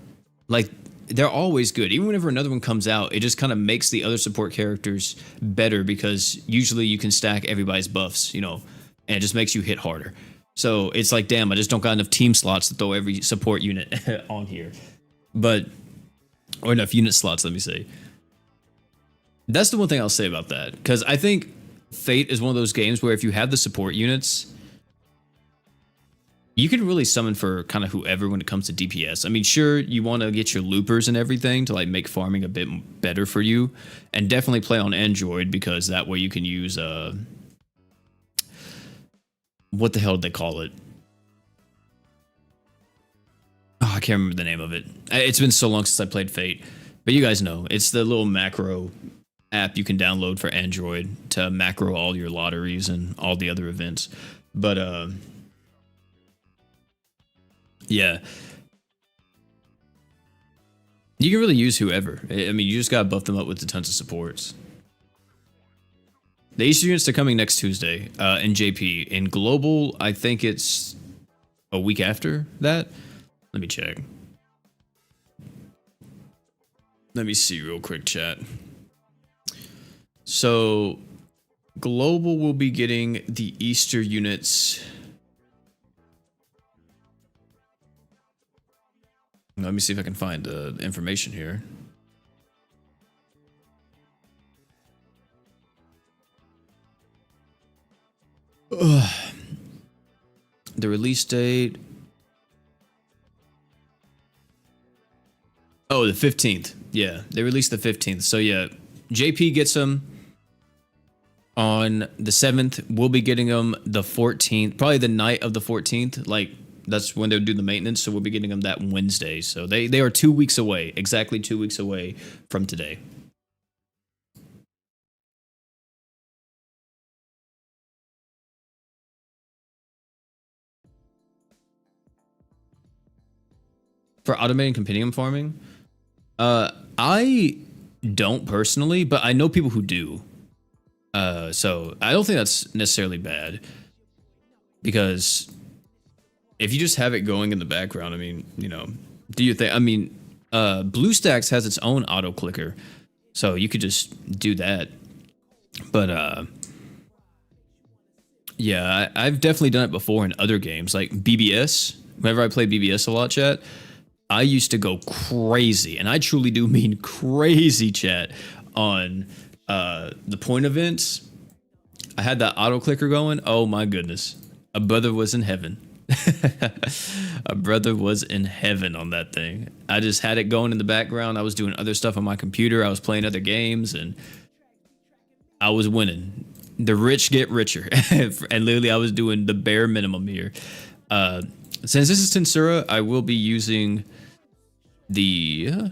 Like, they're always good. Even whenever another one comes out, it just kind of makes the other support characters better because usually you can stack everybody's buffs, and it just makes you hit harder. So it's like, damn, I just don't got enough team slots to throw every support unit on here. Or enough unit slots, let me say. That's the one thing I'll say about that. Because I think Fate is one of those games where if you have the support units, you can really summon for kind of whoever when it comes to DPS. I mean, sure, you want to get your loopers and everything to like make farming a bit better for you. And definitely play on Android because that way you can use... what the hell did they call it? Oh, I can't remember the name of it. It's been so long since I played Fate. But you guys know. It's the little macro app you can download for Android to macro all your lotteries and all the other events. But, yeah. You can really use whoever. I mean, you just gotta buff them up with the tons of supports. The Easter units are coming next Tuesday in JP. In Global, I think it's a week after that. Let me check. Let me see real quick, chat. So, Global will be getting the Easter units Let me see if I can find information here. Ugh. The release date. Oh, the 15th. Yeah, they released the 15th. So yeah, JP gets them on the 7th. We'll be getting them the 14th, probably the night of the 14th. Like that's when they'll do the maintenance. So we'll be getting them that Wednesday. So they are 2 weeks away, exactly 2 weeks away from today. For automating compendium farming, I don't personally, but I know people who do. So I don't think that's necessarily bad, because if you just have it going in the background, I mean, you know, do you think? I mean, BlueStacks has its own auto clicker, so you could just do that. But yeah, I've definitely done it before in other games like BBS. Whenever I played BBS a lot, chat, I used to go crazy, and I truly do mean crazy, chat, on the point events. I had that auto clicker going. Oh my goodness. A brother was in heaven. A brother was in heaven on that thing. I just had it going in the background. I was doing other stuff on my computer. I was playing other games, and I was winning. The rich get richer. And literally I was doing the bare minimum here. Since this is Tensura, I will be using the...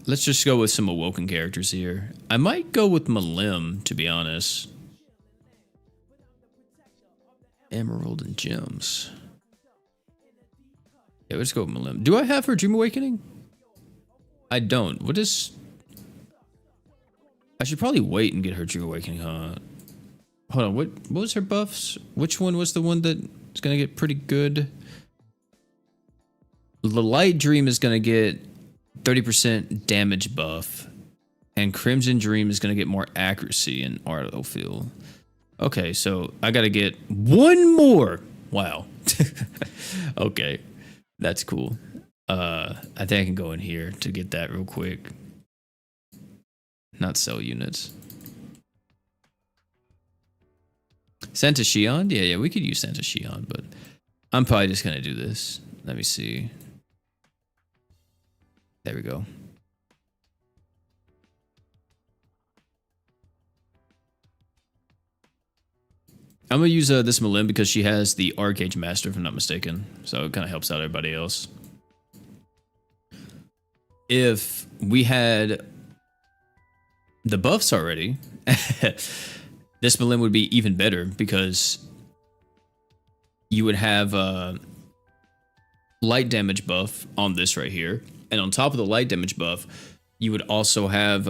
let's just go with some awoken characters here. I might go with Malim, to be honest. Emerald and gems. Yeah, let's go with Malim. Do I have her Dream Awakening? I don't. What is... I should probably wait and get her Dream Awakening, huh? Hold on, what was her buffs? Which one was the one that is going to get pretty good? The Light Dream is going to get 30% damage buff, and Crimson Dream is going to get more accuracy and auto feel. Okay, so I got to get one more. Wow. Okay, that's cool. I think I can go in here to get that real quick. Not sell units. Santa Shion? Yeah, we could use Santa Shion, but I'm probably just going to do this. Let me see. There we go. I'm going to use this Malim because she has the Arcage Master, if I'm not mistaken. So it kind of helps out everybody else. If we had the buffs already, this Malim would be even better, because you would have light damage buff on this right here. And on top of the light damage buff, you would also have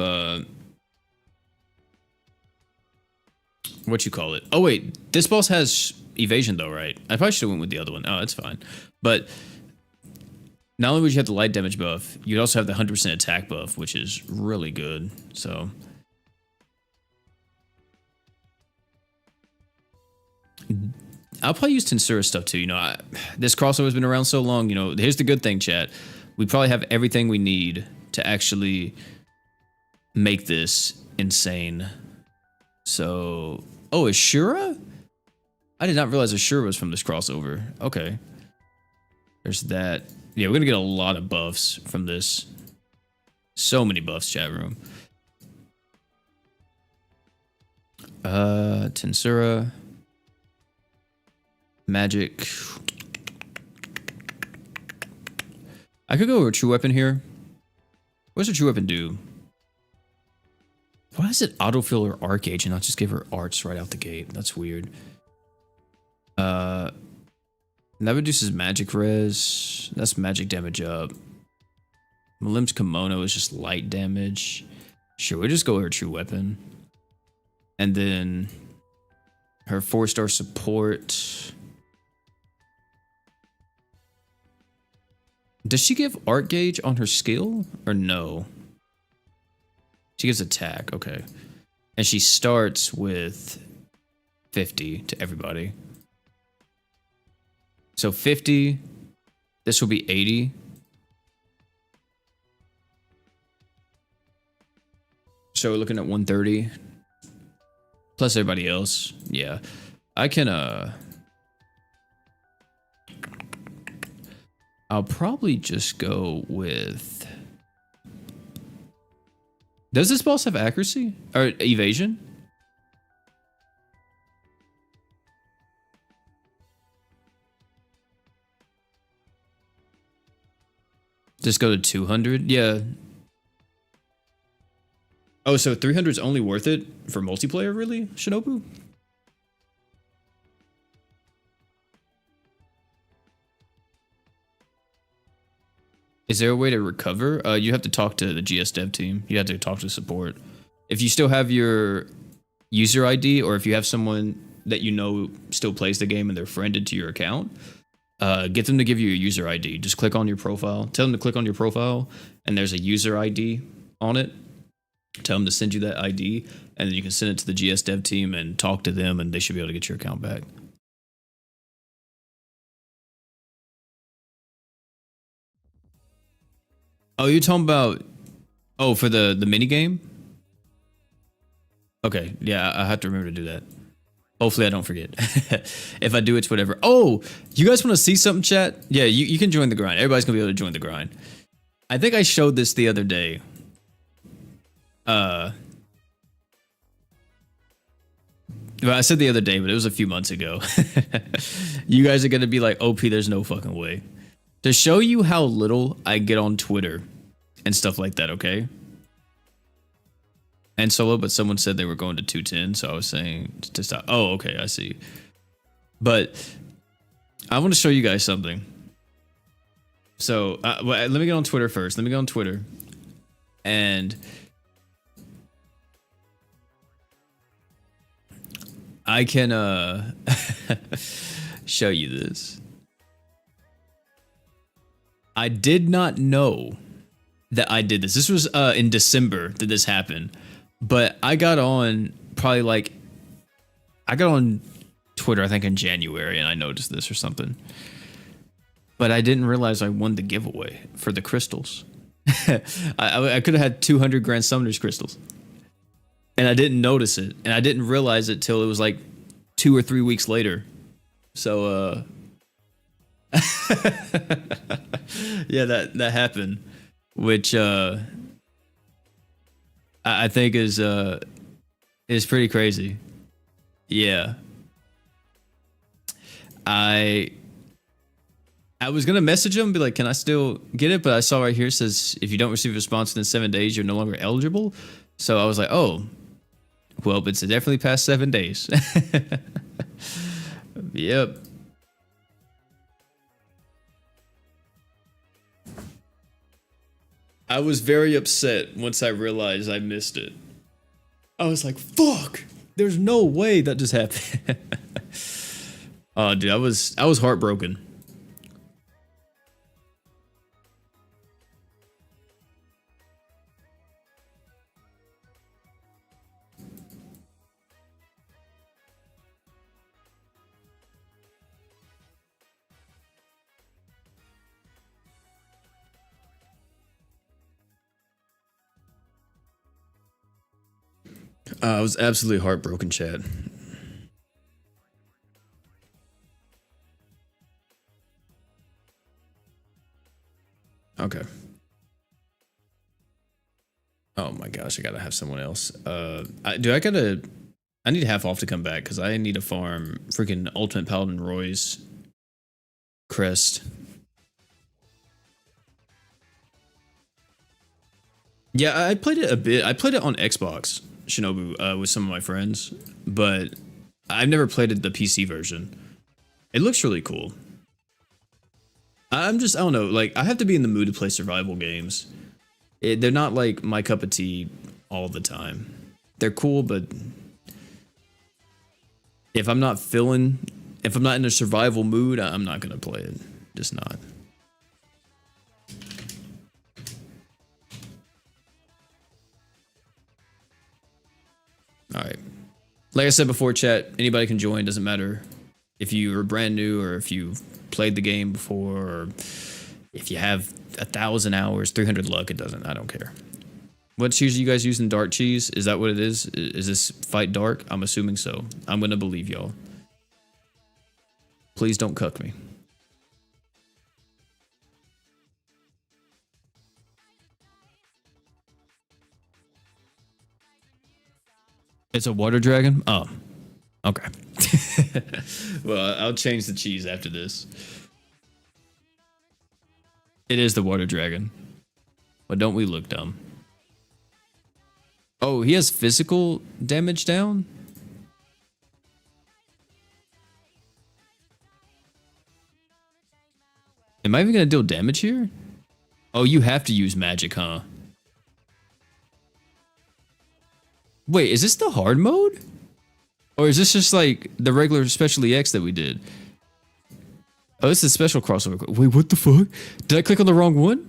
what you call it? Oh wait, this boss has evasion though, right? I probably should have went with the other one. Oh, that's fine. But not only would you have the light damage buff, you'd also have the 100% attack buff, which is really good. So I'll probably use Tensura stuff too. You know, this crossover has been around so long. You know, here's the good thing, chat. We probably have everything we need to actually make this insane. So, oh, Ashura? I did not realize Ashura was from this crossover. Okay. There's that. Yeah, we're going to get a lot of buffs from this. So many buffs, chat room. Tensura. Magic. I could go with a true weapon here. What does a true weapon do? Why does it autofill her Arcage and not just give her arts right out the gate? That's weird. That reduces magic res. That's magic damage up. Malim's Kimono is just light damage. Sure, we'll just go with her true weapon. And then her 4-star support. Does she give art gauge on her skill or no? She gives attack, okay. And she starts with 50 to everybody. So 50, this will be 80. So we're looking at 130. Plus everybody else. Yeah. I can, I'll probably just go with... Does this boss have accuracy? Or evasion? Just go to 200? Yeah. Oh, so 300 is only worth it for multiplayer, really, Shinobu? Is there a way to recover? You have to talk to the GS dev team. You have to talk to support. If you still have your user ID, or if you have someone that you know still plays the game and they're friended to your account, get them to give you a user ID. Just click on your profile. Tell them to click on your profile, and there's a user ID on it. Tell them to send you that ID, and then you can send it to the GS dev team and talk to them, and they should be able to get your account back. Oh, you're talking about... Oh, for the mini game? Okay, yeah, I have to remember to do that. Hopefully I don't forget. If I do, it's whatever. Oh, you guys want to see something, chat? Yeah, you can join the grind. Everybody's going to be able to join the grind. I think I showed this the other day. Well, I said the other day, but it was a few months ago. You guys are going to be like, OP, there's no fucking way. To show you how little I get on Twitter and stuff like that, okay? And solo, but someone said they were going to 210, so I was saying to stop. Oh, okay, I see. But I want to show you guys something. So let me get on Twitter first. Let me go on Twitter. And I can show you this. I did not know that I did this. This was in December that this happened. But I got on probably like... I got on Twitter, I think in January, and I noticed this or something. But I didn't realize I won the giveaway for the crystals. I could have had 200 Grand Summoners crystals. And I didn't notice it. And I didn't realize it till it was like 2 or 3 weeks later. So, yeah, that happened. Which, I think is pretty crazy. Yeah. I was gonna message him and be like, can I still get it? But I saw right here it says if you don't receive a response within 7 days, you're no longer eligible. So I was like, oh, well, it's definitely past 7 days. Yep. I was very upset once I realized I missed it. I was like, fuck, there's no way that just happened. Oh, dude, I was heartbroken. I was absolutely heartbroken, Chad. Okay. Oh my gosh, I gotta have someone else. I need half off to come back because I need to farm freaking Ultimate Paladin Roy's crest. Yeah, I played it a bit. I played it on Xbox, Shinobu, with some of my friends, but I've never played it the PC version. It looks really cool. I don't know, like, I have to be in the mood to play survival games. They're not like my cup of tea all the time. They're cool, but if I'm not in a survival mood, I'm not gonna play it. Just not. All right. Like I said before, chat, anybody can join. Doesn't matter if you are brand new or if you've played the game before or if you have 1,000 hours, 300 luck. It doesn't. I don't care. What cheese are you guys using? Dark cheese? Is that what it is? Is this fight dark? I'm assuming so. I'm gonna believe y'all. Please don't cuck me. It's a water dragon? Oh. Okay. Well, I'll change the cheese after this. It is the water dragon. But don't we look dumb? Oh, he has physical damage down? Am I even gonna deal damage here? Oh, you have to use magic, huh? Wait, is this the hard mode? Or is this just like the regular special EX that we did? Oh, this is special crossover. Wait, what the fuck? Did I click on the wrong one?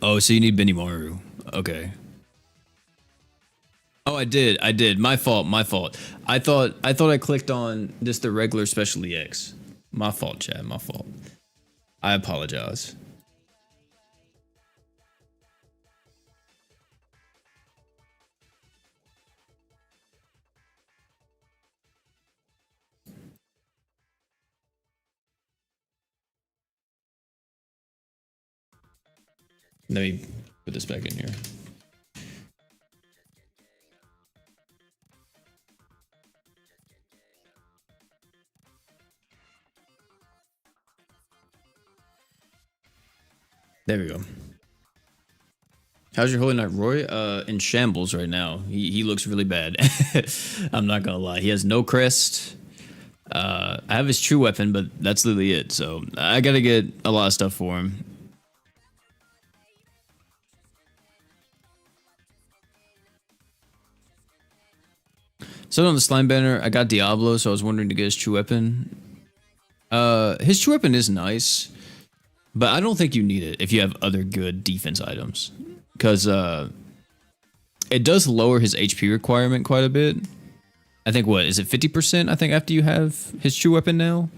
Oh, so you need Benimaru. Okay. Oh, I did. My fault. I thought I clicked on just the regular special EX. My fault, Chad. My fault. I apologize. Let me put this back in here. There we go. How's your Holy Knight Roy? In shambles right now. He looks really bad. I'm not gonna lie. He has no crest. I have his true weapon, but that's literally it. So I gotta get a lot of stuff for him. So on the slime banner, I got Diablo, so I was wondering to get his true weapon. His true weapon is nice, but I don't think you need it if you have other good defense items. Because it does lower his HP requirement quite a bit. I think, what, is it 50%, I think, after you have his true weapon now?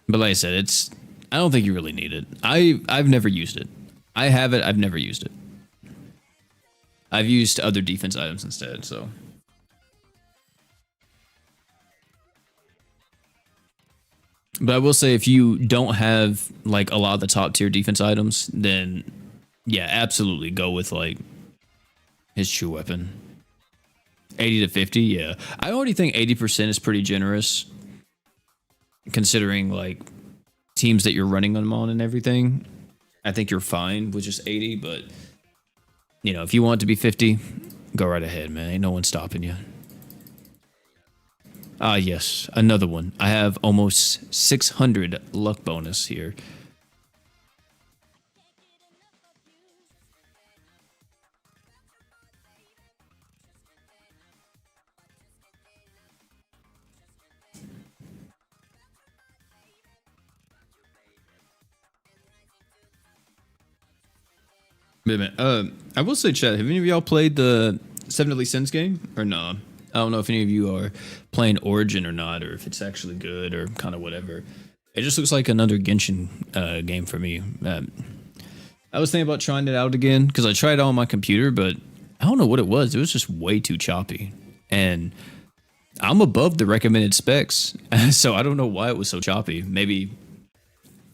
But like I said, I don't think you really need it. I've never used it. I have it, I've never used it. I've used other defense items instead, so. But I will say, if you don't have like a lot of the top tier defense items, then yeah, absolutely go with like his true weapon. 80 to 50, yeah. I already think 80% is pretty generous, considering like teams that you're running them on and everything. I think you're fine with just 80, but you know, if you want it to be 50, go right ahead, man. Ain't no one stopping you. Ah, yes, another one. I have almost 600 luck bonus here. Wait a minute. I will say, chat, have any of y'all played the Seven Deadly Sins game? Or no? I don't know if any of you are playing Origin or not, or if it's actually good, or kind of whatever. It just looks like another Genshin game for me. I was thinking about trying it out again, because I tried it on my computer, but I don't know what it was. It was just way too choppy. And I'm above the recommended specs, so I don't know why it was so choppy. Maybe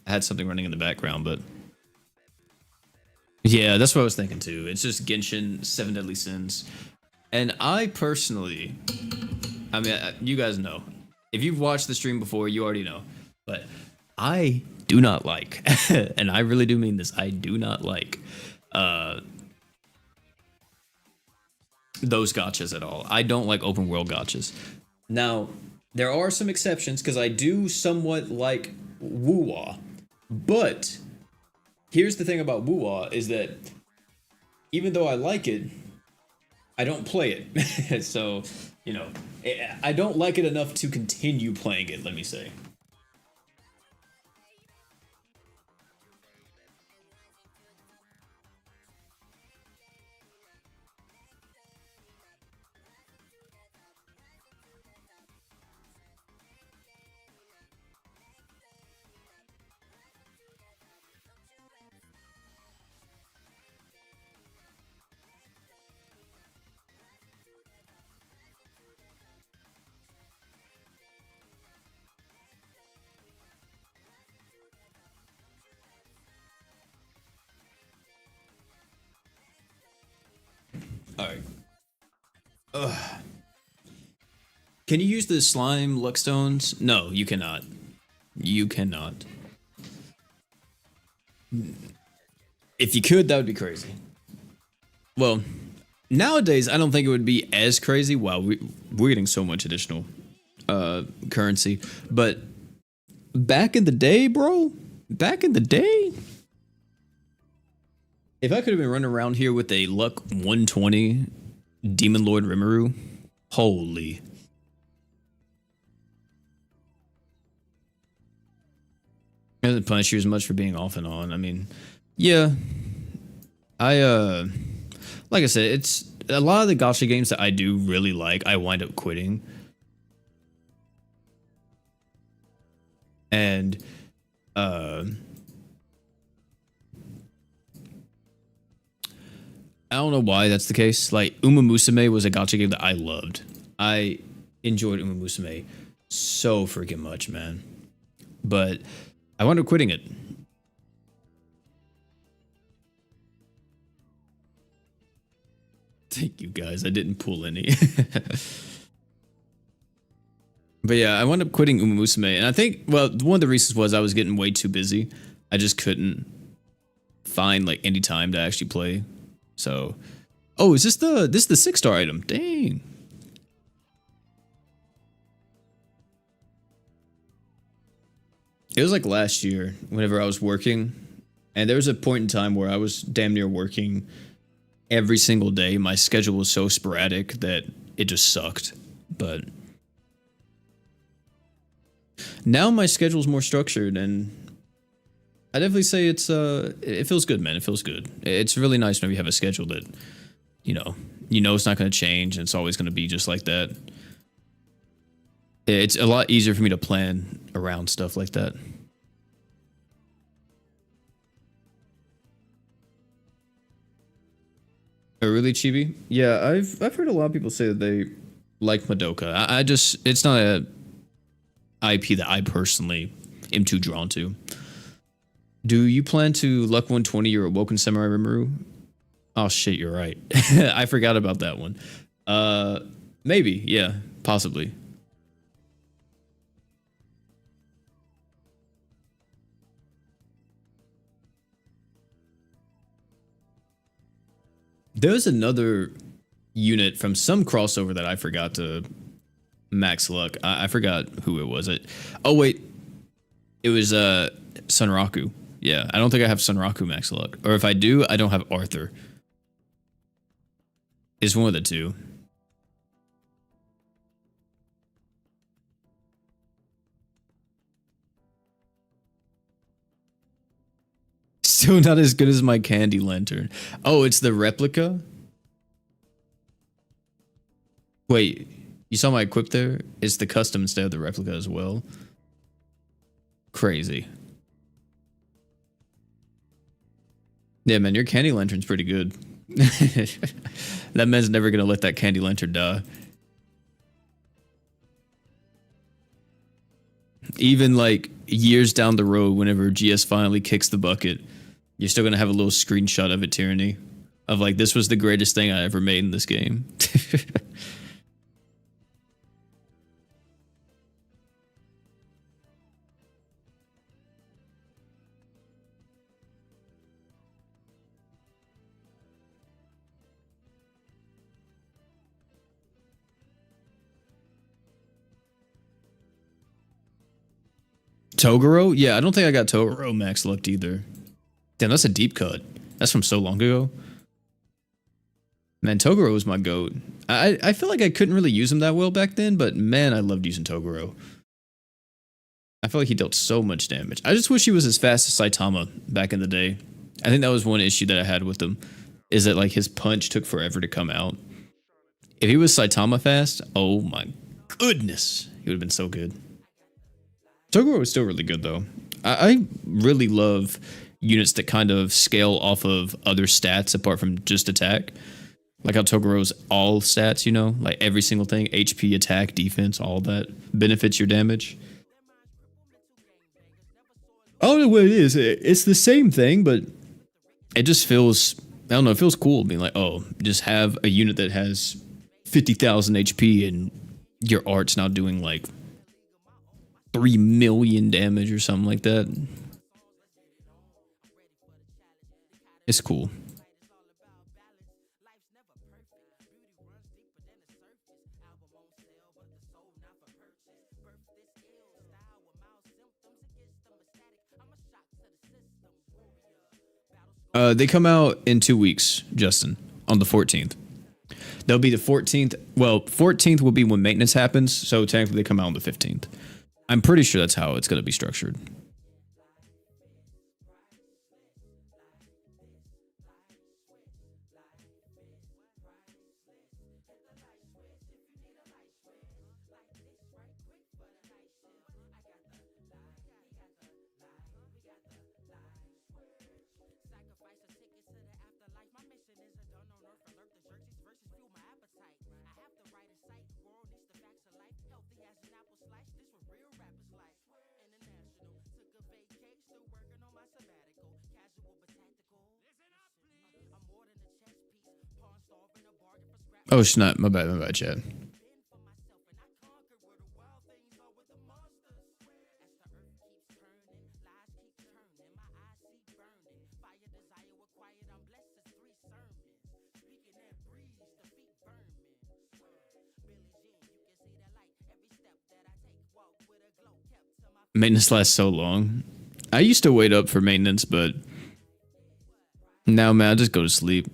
I had something running in the background, but... yeah, that's what I was thinking too. It's just Genshin, Seven Deadly Sins. And I personally, I mean, you guys know. If you've watched the stream before, you already know. But I do not like, and I really do mean this, I do not like those gachas at all. I don't like open world gachas. Now, there are some exceptions, because I do somewhat like Wuwa. But here's the thing about Wuwa is that even though I like it, I don't play it. So, you know, I don't like it enough to continue playing it, let me say. All right. Can you use the slime luck stones? No, you cannot. You cannot. If you could, that would be crazy. Well, nowadays I don't think it would be as crazy. Wow, we're getting so much additional currency, but back in the day, bro, back in the day, if I could have been running around here with a luck 120 Demon Lord Rimuru, holy. I didn't punish you as much for being off and on. I mean, yeah, I like I said, it's a lot of the gacha games that I do really like, I wind up quitting. And I don't know why that's the case. Like Uma Musume was a gacha game that I loved. I enjoyed Uma Musume so freaking much, man. But I wound up quitting it. Thank you guys. I didn't pull any. But yeah, I wound up quitting Uma Musume, and I think, well, one of the reasons was I was getting way too busy. I just couldn't find like any time to actually play. So, oh, is this the 6-star item? Dang. It was like last year whenever I was working, and there was a point in time where I was damn near working every single day. My schedule was so sporadic that it just sucked. But now my schedule's more structured, and I definitely say it feels good, man. It feels good. It's really nice whenever you have a schedule that, you know it's not going to change, and it's always going to be just like that. It's a lot easier for me to plan around stuff like that. Oh, really, Chibi? Yeah, I've heard a lot of people say that they like Madoka. I just, it's not a IP that I personally am too drawn to. Do you plan to Luck 120 your Awoken Samurai Rimuru? Oh shit, you're right. I forgot about that one. Maybe, yeah, possibly. There's another unit from some crossover that I forgot to max luck. I forgot who it was. Oh wait, it was Sunraku. Yeah, I don't think I have Sunraku max luck, or if I do, I don't have Arthur. It's one of the two. Still not as good as my candy lantern. Oh, it's the replica? Wait, you saw my equip there? It's the custom instead of the replica as well. Crazy. Yeah, man, your candy lantern's pretty good. That man's never gonna let that candy lantern die. Even like years down the road, whenever GS finally kicks the bucket, you're still gonna have a little screenshot of it, Tyranny. Of like, this was the greatest thing I ever made in this game. Toguro? Yeah, I don't think I got Toguro max lucked either. Damn, that's a deep cut. That's from so long ago. Man, Toguro was my goat. I feel like I couldn't really use him that well back then, but man, I loved using Toguro. I feel like he dealt so much damage. I just wish he was as fast as Saitama back in the day. I think that was one issue that I had with him, is that like his punch took forever to come out. If he was Saitama fast, oh my goodness, he would have been so good. Toguro was still really good though. I really love units that kind of scale off of other stats apart from just attack. Like how Togoro's all stats, like every single thing, HP, attack, defense, all that benefits your damage. I don't know what it is. It's the same thing, but it just feels I don't know. It feels cool being like, oh, just have a unit that has 50,000 HP and your art's now doing like 3 million damage or something like that. It's cool. They come out in 2 weeks, Justin, on the 14th. They'll be the 14th. Well, 14th will be when maintenance happens, so technically they come out on the 15th. I'm pretty sure that's how it's going to be structured. Oh, snap. My bad, chat. Maintenance lasts so long. I used to wait up for maintenance, but now, man, I just go to sleep.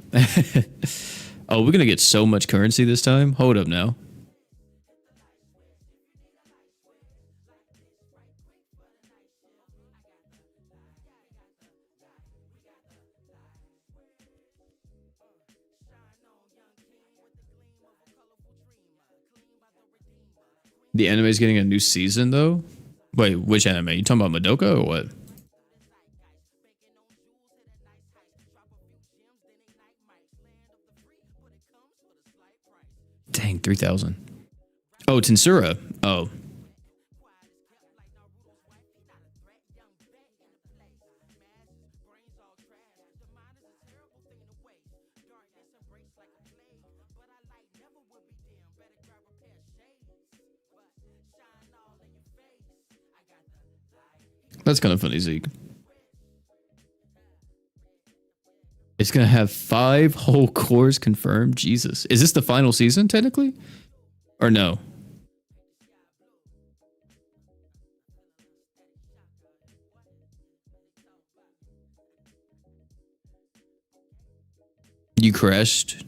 Oh, we're gonna get so much currency this time. Hold up now. The anime is getting a new season, though. Wait, which anime? You talking about Madoka or what? Dang, 3,000. Oh, Tensura. Oh. That's kind of funny, Zeke. It's gonna have 5 whole cores confirmed. Jesus, is this the final season technically, or no? You crashed.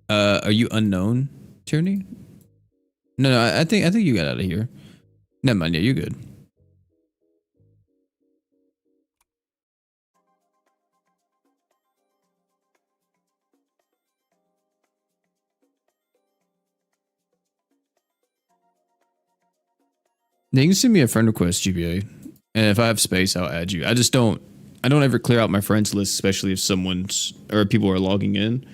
Are you unknown, Tierney? No, I think you got out of here. Never mind. Yeah, you're good. Yeah, you can send me a friend request, GBA, and if I have space, I'll add you. I don't ever clear out my friends list, especially if someone's or people are logging in.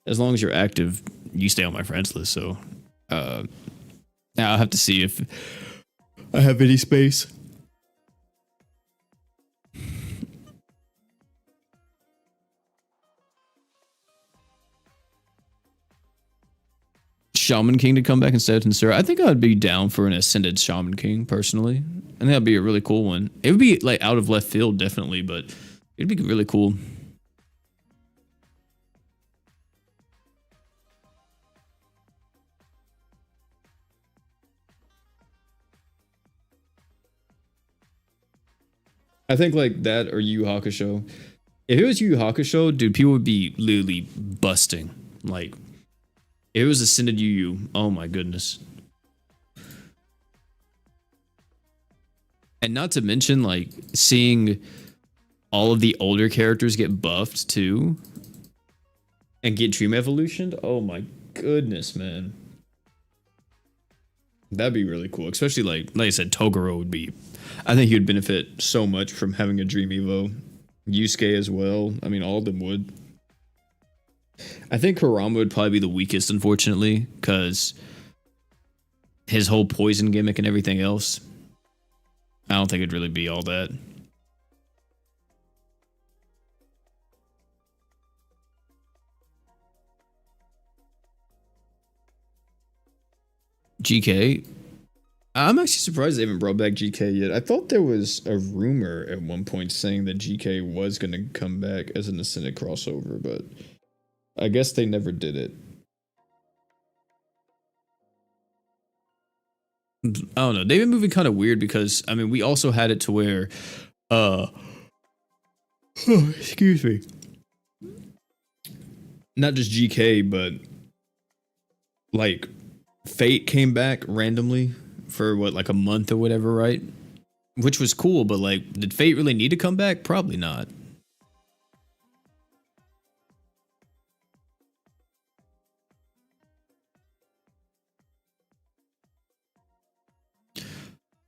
As long as you're active, you stay on my friends list. So, I'll have to see if I have any space. Shaman King to come back instead of Tensura. I think I'd be down for an Ascended Shaman King personally. I think that'd be a really cool one. It would be like out of left field, definitely, but it'd be really cool. I think like that or Yu Hakusho. If it was Yu Hakusho, dude, people would be literally busting. Like, if it was Ascended Yu, oh my goodness. And not to mention, like, seeing all of the older characters get buffed too and get Dream Evolutioned. Oh my goodness, man. That'd be really cool. Especially like I said, Toguro would be. I think he would benefit so much from having a Dream Evo. Yusuke as well. I mean, all of them would. I think Kurama would probably be the weakest, unfortunately, because his whole poison gimmick and everything else. I don't think it'd really be all that. GK. I'm actually surprised they haven't brought back GK yet. I thought there was a rumor at one point saying that GK was going to come back as an Ascended crossover, but I guess they never did it. I don't know. They've been moving kind of weird because, I mean, we also had it to where, excuse me. Not just GK, but like Fate came back randomly for what, like a month or whatever, right? Which was cool, but like, did Fate really need to come back? Probably not.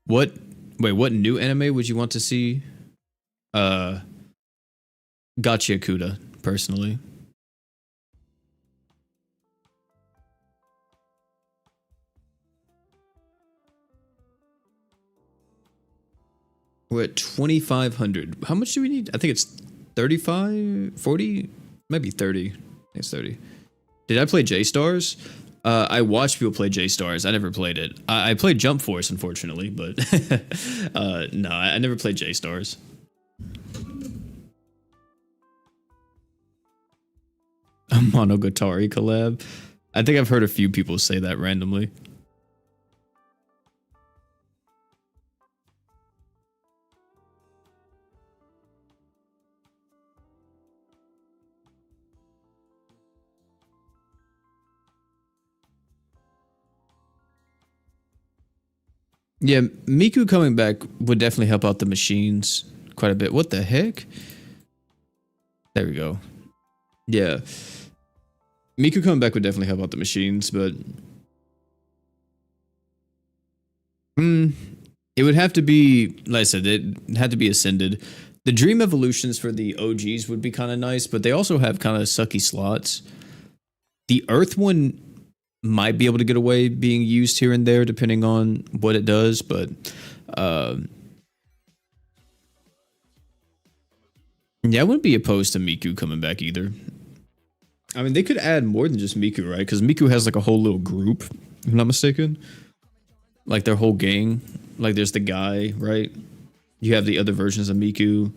What? Wait, what new anime would you want to see? Gotcha Kuda, personally. We're at 2,500. How much do we need? I think it's 35, 40, maybe 30. I think it's 30. Did I play J-Stars? I watched people play J-Stars. I never played it. I played Jump Force, unfortunately, but no, I never played J-Stars. A Monogatari collab? I think I've heard a few people say that randomly. Yeah, Miku coming back would definitely help out the machines quite a bit. What the heck? There we go. Yeah. Miku coming back would definitely help out the machines, but it would have to be, like I said, it had to be Ascended. The Dream Evolutions for the OGs would be kind of nice, but they also have kind of sucky slots. The Earth one might be able to get away being used here and there depending on what it does, but yeah, I wouldn't be opposed to Miku coming back either. I mean, they could add more than just Miku, right? Because Miku has like a whole little group, if I'm not mistaken. Like their whole gang. Like there's the guy, right? You have the other versions of Miku. And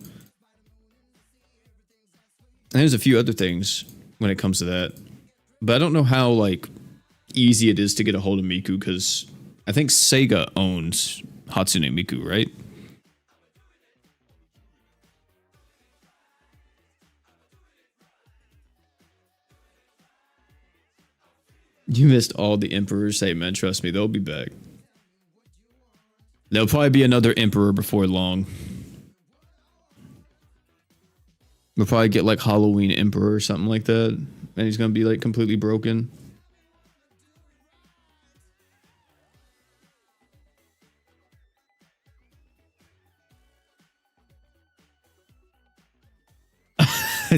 there's a few other things when it comes to that. But I don't know how like easy it is to get a hold of Miku, because I think Sega owns Hatsune Miku, right? You missed all the Emperors. Hey man, trust me, they'll be back. There'll probably be another Emperor before long. We'll probably get like Halloween Emperor or something like that. And he's gonna be like completely broken.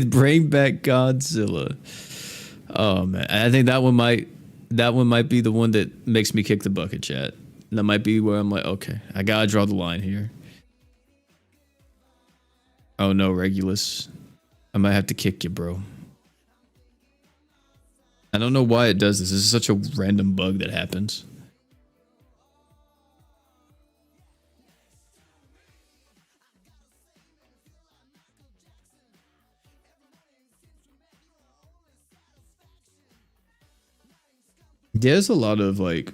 Bring back Godzilla. Oh man, I think that one might be the one that makes me kick the bucket, chat. That might be where I'm like, okay, I gotta draw the line here. Oh no, Regulus. I might have to kick you, bro. I don't know why it does this. This is such a random bug that happens. There's a lot of like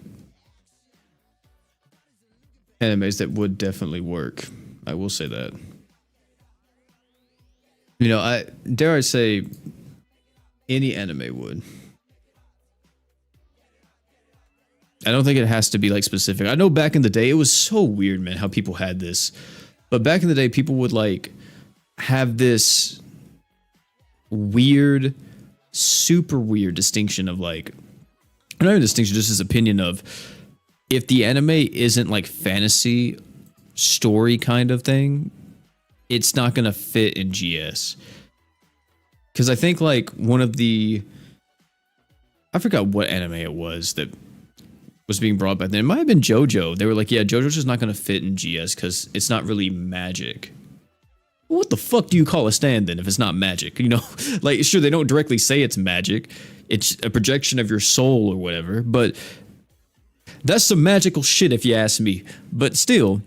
animes that would definitely work. I will say that. You know, I dare I say any anime would. I don't think it has to be like specific. I know back in the day it was so weird, man, how people had this. But back in the day people would like have this weird, super weird distinction of like, not even distinction, just this opinion of if the anime isn't like fantasy story kind of thing, it's not gonna fit in GS. Because I think like one of the, I forgot what anime it was that was being brought back then. It might have been JoJo. They were like, yeah, JoJo's just not gonna fit in GS because it's not really magic. What the fuck do you call a stand then if it's not magic? You know, like sure they don't directly say it's magic. It's a projection of your soul or whatever, but That's some magical shit if you ask me. But still,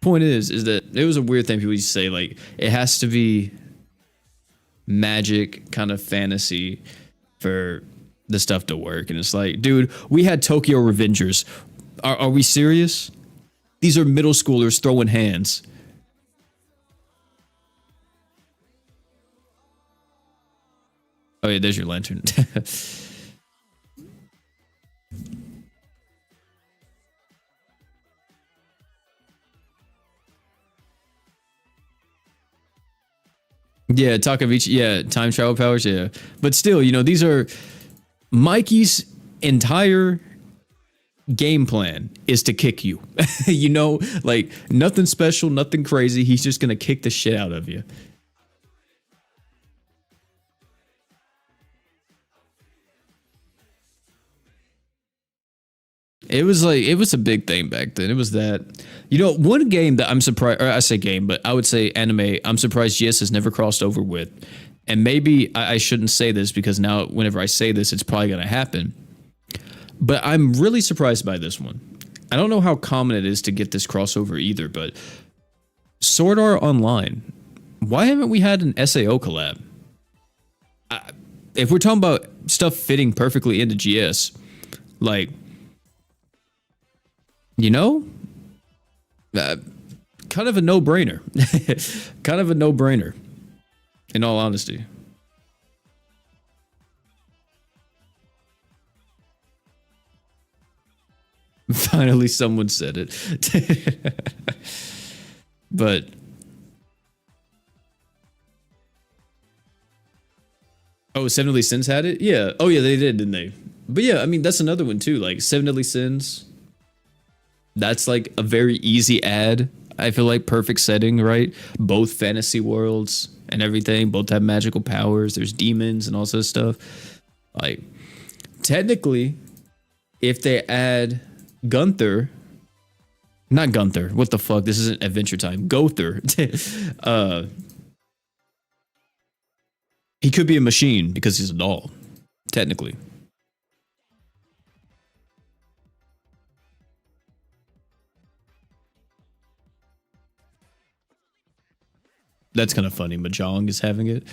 point is that it was a weird thing people used to say, like, it has to be magic kind of fantasy for the stuff to work. And it's like, dude, we had Tokyo Revengers. Are we serious? These are middle schoolers throwing hands. Oh yeah, there's your lantern. Yeah, Takavichi, yeah, time travel powers, yeah. But still, you know, these are Mikey's entire game plan is to kick you. You know, like nothing special, nothing crazy. He's just gonna kick the shit out of you. It was like it was a big thing back then. It was that, you know, one game that I'm surprised, or I say game, but I would say anime. I'm surprised GS has never crossed over with, and maybe I shouldn't say this because now whenever I say this, it's probably gonna happen. But I'm really surprised by this one. I don't know how common it is to get this crossover either, but Sword Art Online. Why haven't we had an SAO collab? If we're talking about stuff fitting perfectly into GS, like, you know, kind of a no-brainer. Kind of a no-brainer, in all honesty. Finally, someone said it. But oh, Seven Deadly Sins had it? Yeah. Oh, yeah, they did, didn't they? But yeah, I mean, that's another one too. Like Seven Deadly Sins. That's like a very easy ad. I feel like perfect setting, right? Both fantasy worlds and everything. Both have magical powers. There's demons and all this stuff. Like, technically, if they add Gunther, not Gunther, what the fuck? This isn't Adventure Time. Gother. He could be a machine because he's a doll, technically. That's kind of funny. Mahjong is having it.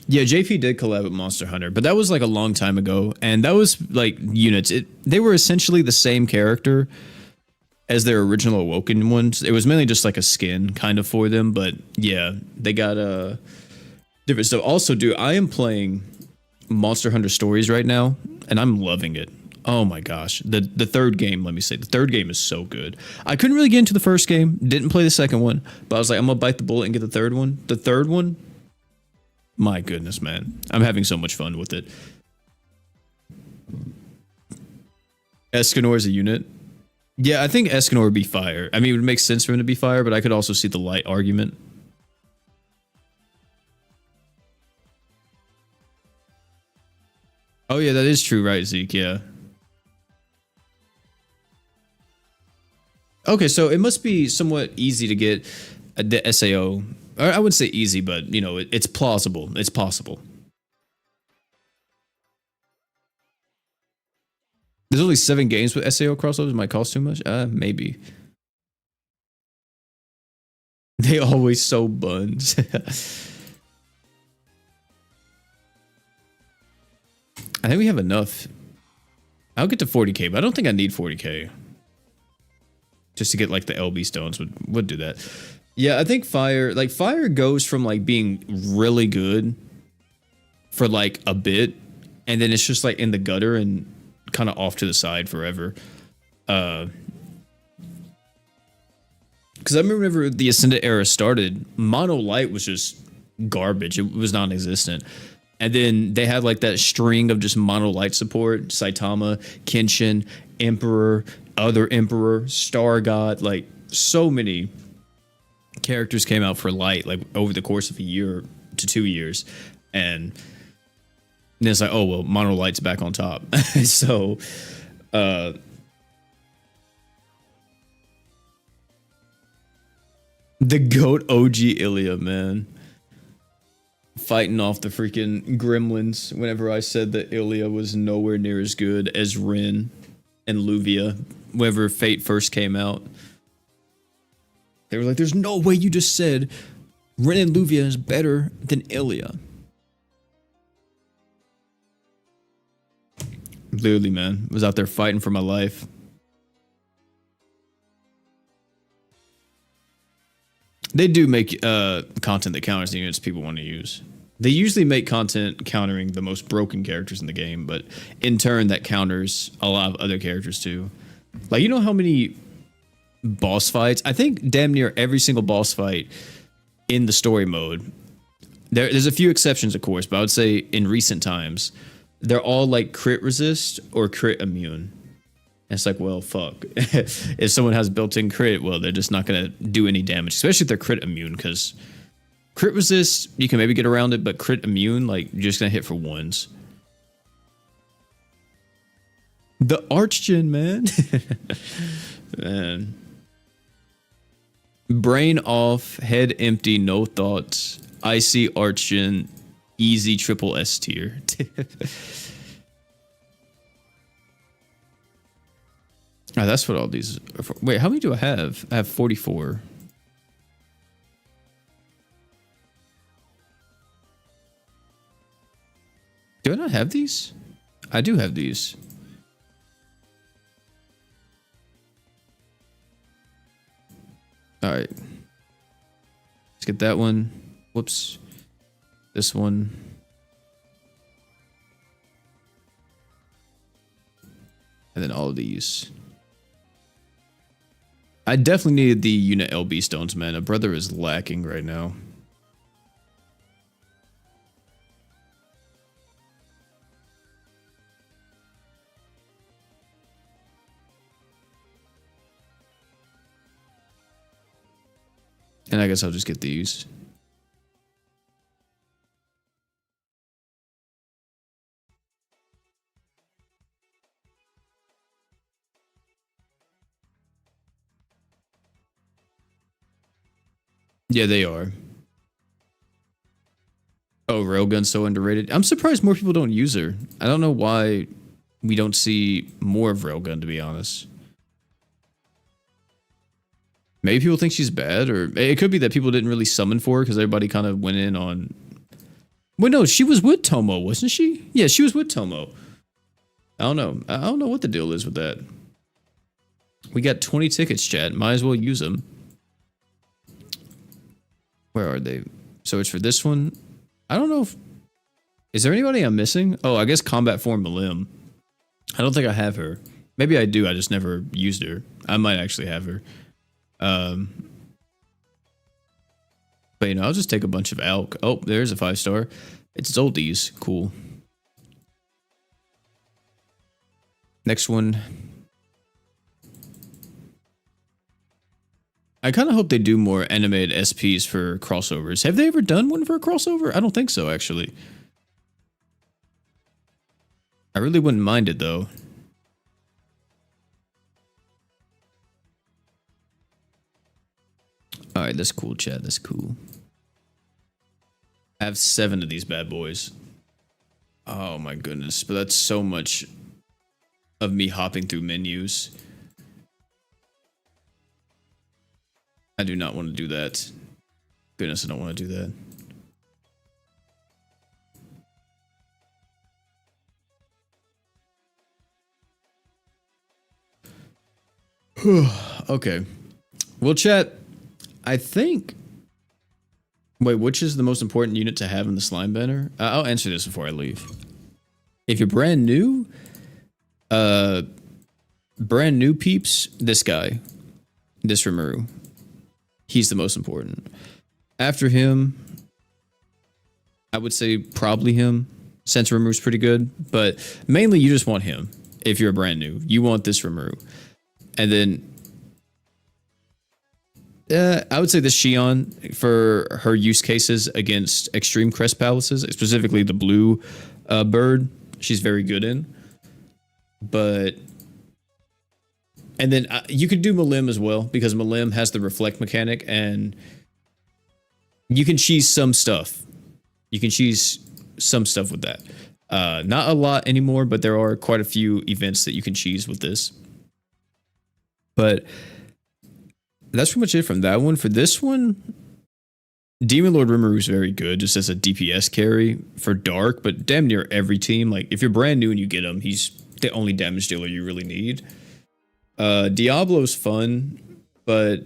Yeah, JP did collab with Monster Hunter, but that was like a long time ago, and that was like units. They were essentially the same character as their original Awoken ones. It was mainly just like a skin kind of for them, but yeah, they got different stuff. Also, dude, I am playing Monster Hunter Stories right now, and I'm loving it. Oh my gosh. The third game, let me say, the third game is so good. I couldn't really get into the first game, didn't play the second one, but I was like, I'm gonna bite the bullet and get the third one. The third one, my goodness, man. I'm having so much fun with it. Escanor is a unit. Yeah, I think Escanor would be fire. I mean, it would make sense for him to be fire, but I could also see the light argument. Oh yeah, that is true, right, Zeke? Yeah. Okay, so it must be somewhat easy to get the SAO. Or I wouldn't say easy, but you know, it's plausible. It's possible. There's only 7 games with SAO crossovers. Might cost too much. Maybe. They always sew buns. I think we have enough. I'll get to 40k, but I don't think I need 40k. Just to get like the LB stones would do that. Yeah, I think fire goes from like being really good for like a bit, and then it's just like in the gutter and kind of off to the side forever. Because I remember whenever the Ascendant era started, Mono Light was just garbage. It was non-existent. And then they had like that string of just Mono Light support: Saitama, Kenshin, Emperor, other Emperor, Star God. Like so many characters came out for Light like over the course of a year to 2 years, and then it's like, oh well, Mono Light's back on top. So the GOAT OG Ilya, man. fighting off the freaking gremlins whenever I said that Ilya was nowhere near as good as Rin and Luvia whenever Fate first came out. They were like, there's no way you just said Rin and Luvia is better than Ilya. Literally, man. I was out there fighting for my life. They do make content that counters the units people want to use. They usually make content countering the most broken characters in the game, but in turn, that counters a lot of other characters too. Like, you know how many boss fights? I think damn near every single boss fight in the story mode, there's a few exceptions, of course, but I would say in recent times, they're all like crit resist or crit immune. And it's like, well, fuck. If someone has built-in crit, well, they're just not going to do any damage, especially if they're crit immune, because crit resist, you can maybe get around it, but crit immune, like, you're just going to hit for ones. The Archgen, man. Man. Brain off, head empty, no thoughts. Icy Archgen, easy triple S tier. Oh, that's what all these are for. Wait, how many do I have? I have 44. Do I not have these? I do have these. All right. Let's get that one. Whoops. This one. And then all of these. I definitely needed the unit LB stones, man. A brother is lacking right now. And I guess I'll just get these. Yeah, they are. Oh, Railgun's so underrated. I'm surprised more people don't use her. I don't know why we don't see more of Railgun, to be honest. Maybe people think she's bad, or it could be that people didn't really summon for her because everybody kind of went in on... Well, no, she was with Tomo, wasn't she? Yeah, she was with Tomo. I don't know. I don't know what the deal is with that. We got 20 tickets, chat. Might as well use them. Where are they? So it's for this one. I don't know if... Is there anybody I'm missing? Oh, I guess Combat Form Malim. I don't think I have her. Maybe I do. I just never used her. I might actually have her. But, you know, I'll just take a bunch of Alk. Oh, there's a 5-star. It's Zoldy's. Cool. Next one. I kind of hope they do more animated SPs for crossovers. Have they ever done one for a crossover? I don't think so, actually. I really wouldn't mind it, though. Alright, that's cool, chat. That's cool. I have 7 of these bad boys. Oh, my goodness. But that's so much of me hopping through menus. I do not want to do that. Goodness, I don't want to do that. Okay. Well, chat, I think... Wait, which is the most important unit to have in the slime banner? I'll answer this before I leave. If you're brand new peeps, this guy. This Rimuru. He's the most important. After him, I would say probably him. Since Rimuru's pretty good, but mainly you just want him. If you're brand new, you want this Rimuru. And then I would say this Shion for her use cases against extreme crest palaces, specifically the blue bird. She's very good in. But... And then you could do Malim as well, because Malim has the reflect mechanic, and you can cheese some stuff. You can cheese some stuff with that. Not a lot anymore, but there are quite a few events that you can cheese with this. But that's pretty much it from that one. For this one, Demon Lord Rimuru is very good just as a DPS carry for Dark, but damn near every team. Like, if you're brand new and you get him, he's the only damage dealer you really need. Diablo's fun, but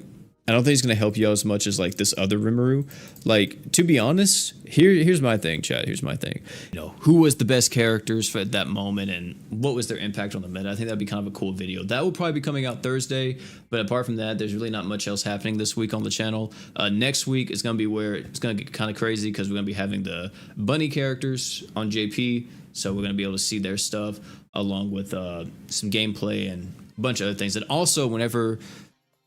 I don't think he's going to help you out as much as, like, this other Rimuru. Like, to be honest, here's my thing, chat. Here's my thing. You know, who was the best characters for at that moment and what was their impact on the meta? I think that'd be kind of a cool video. That will probably be coming out Thursday, but apart from that, there's really not much else happening this week on the channel. Next week is going to be where it's going to get kind of crazy because we're going to be having the bunny characters on JP, so we're going to be able to see their stuff along with some gameplay and a bunch of other things. And also, whenever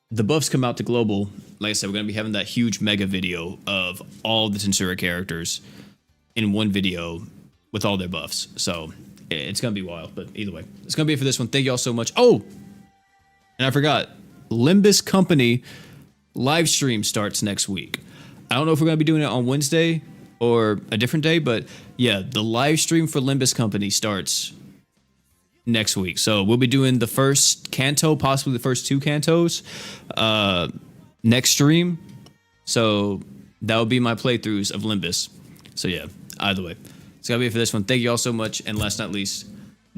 the buffs come out to global, like I said, we're going to be having that huge mega video of all the Tensura characters in one video with all their buffs. So it's going to be wild, but either way, it's going to be it for this one. Thank you all so much. Oh, and I forgot, Limbus Company live stream starts next week. I don't know if we're going to be doing it on Wednesday or a different day, but yeah, the live stream for Limbus Company starts next week. So we'll be doing the first canto, possibly the first 2 cantos next stream. So that will be my playthroughs of Limbus. So yeah, either way, it's gotta be it for this one. Thank you all so much, and last but not least,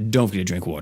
don't forget to drink water.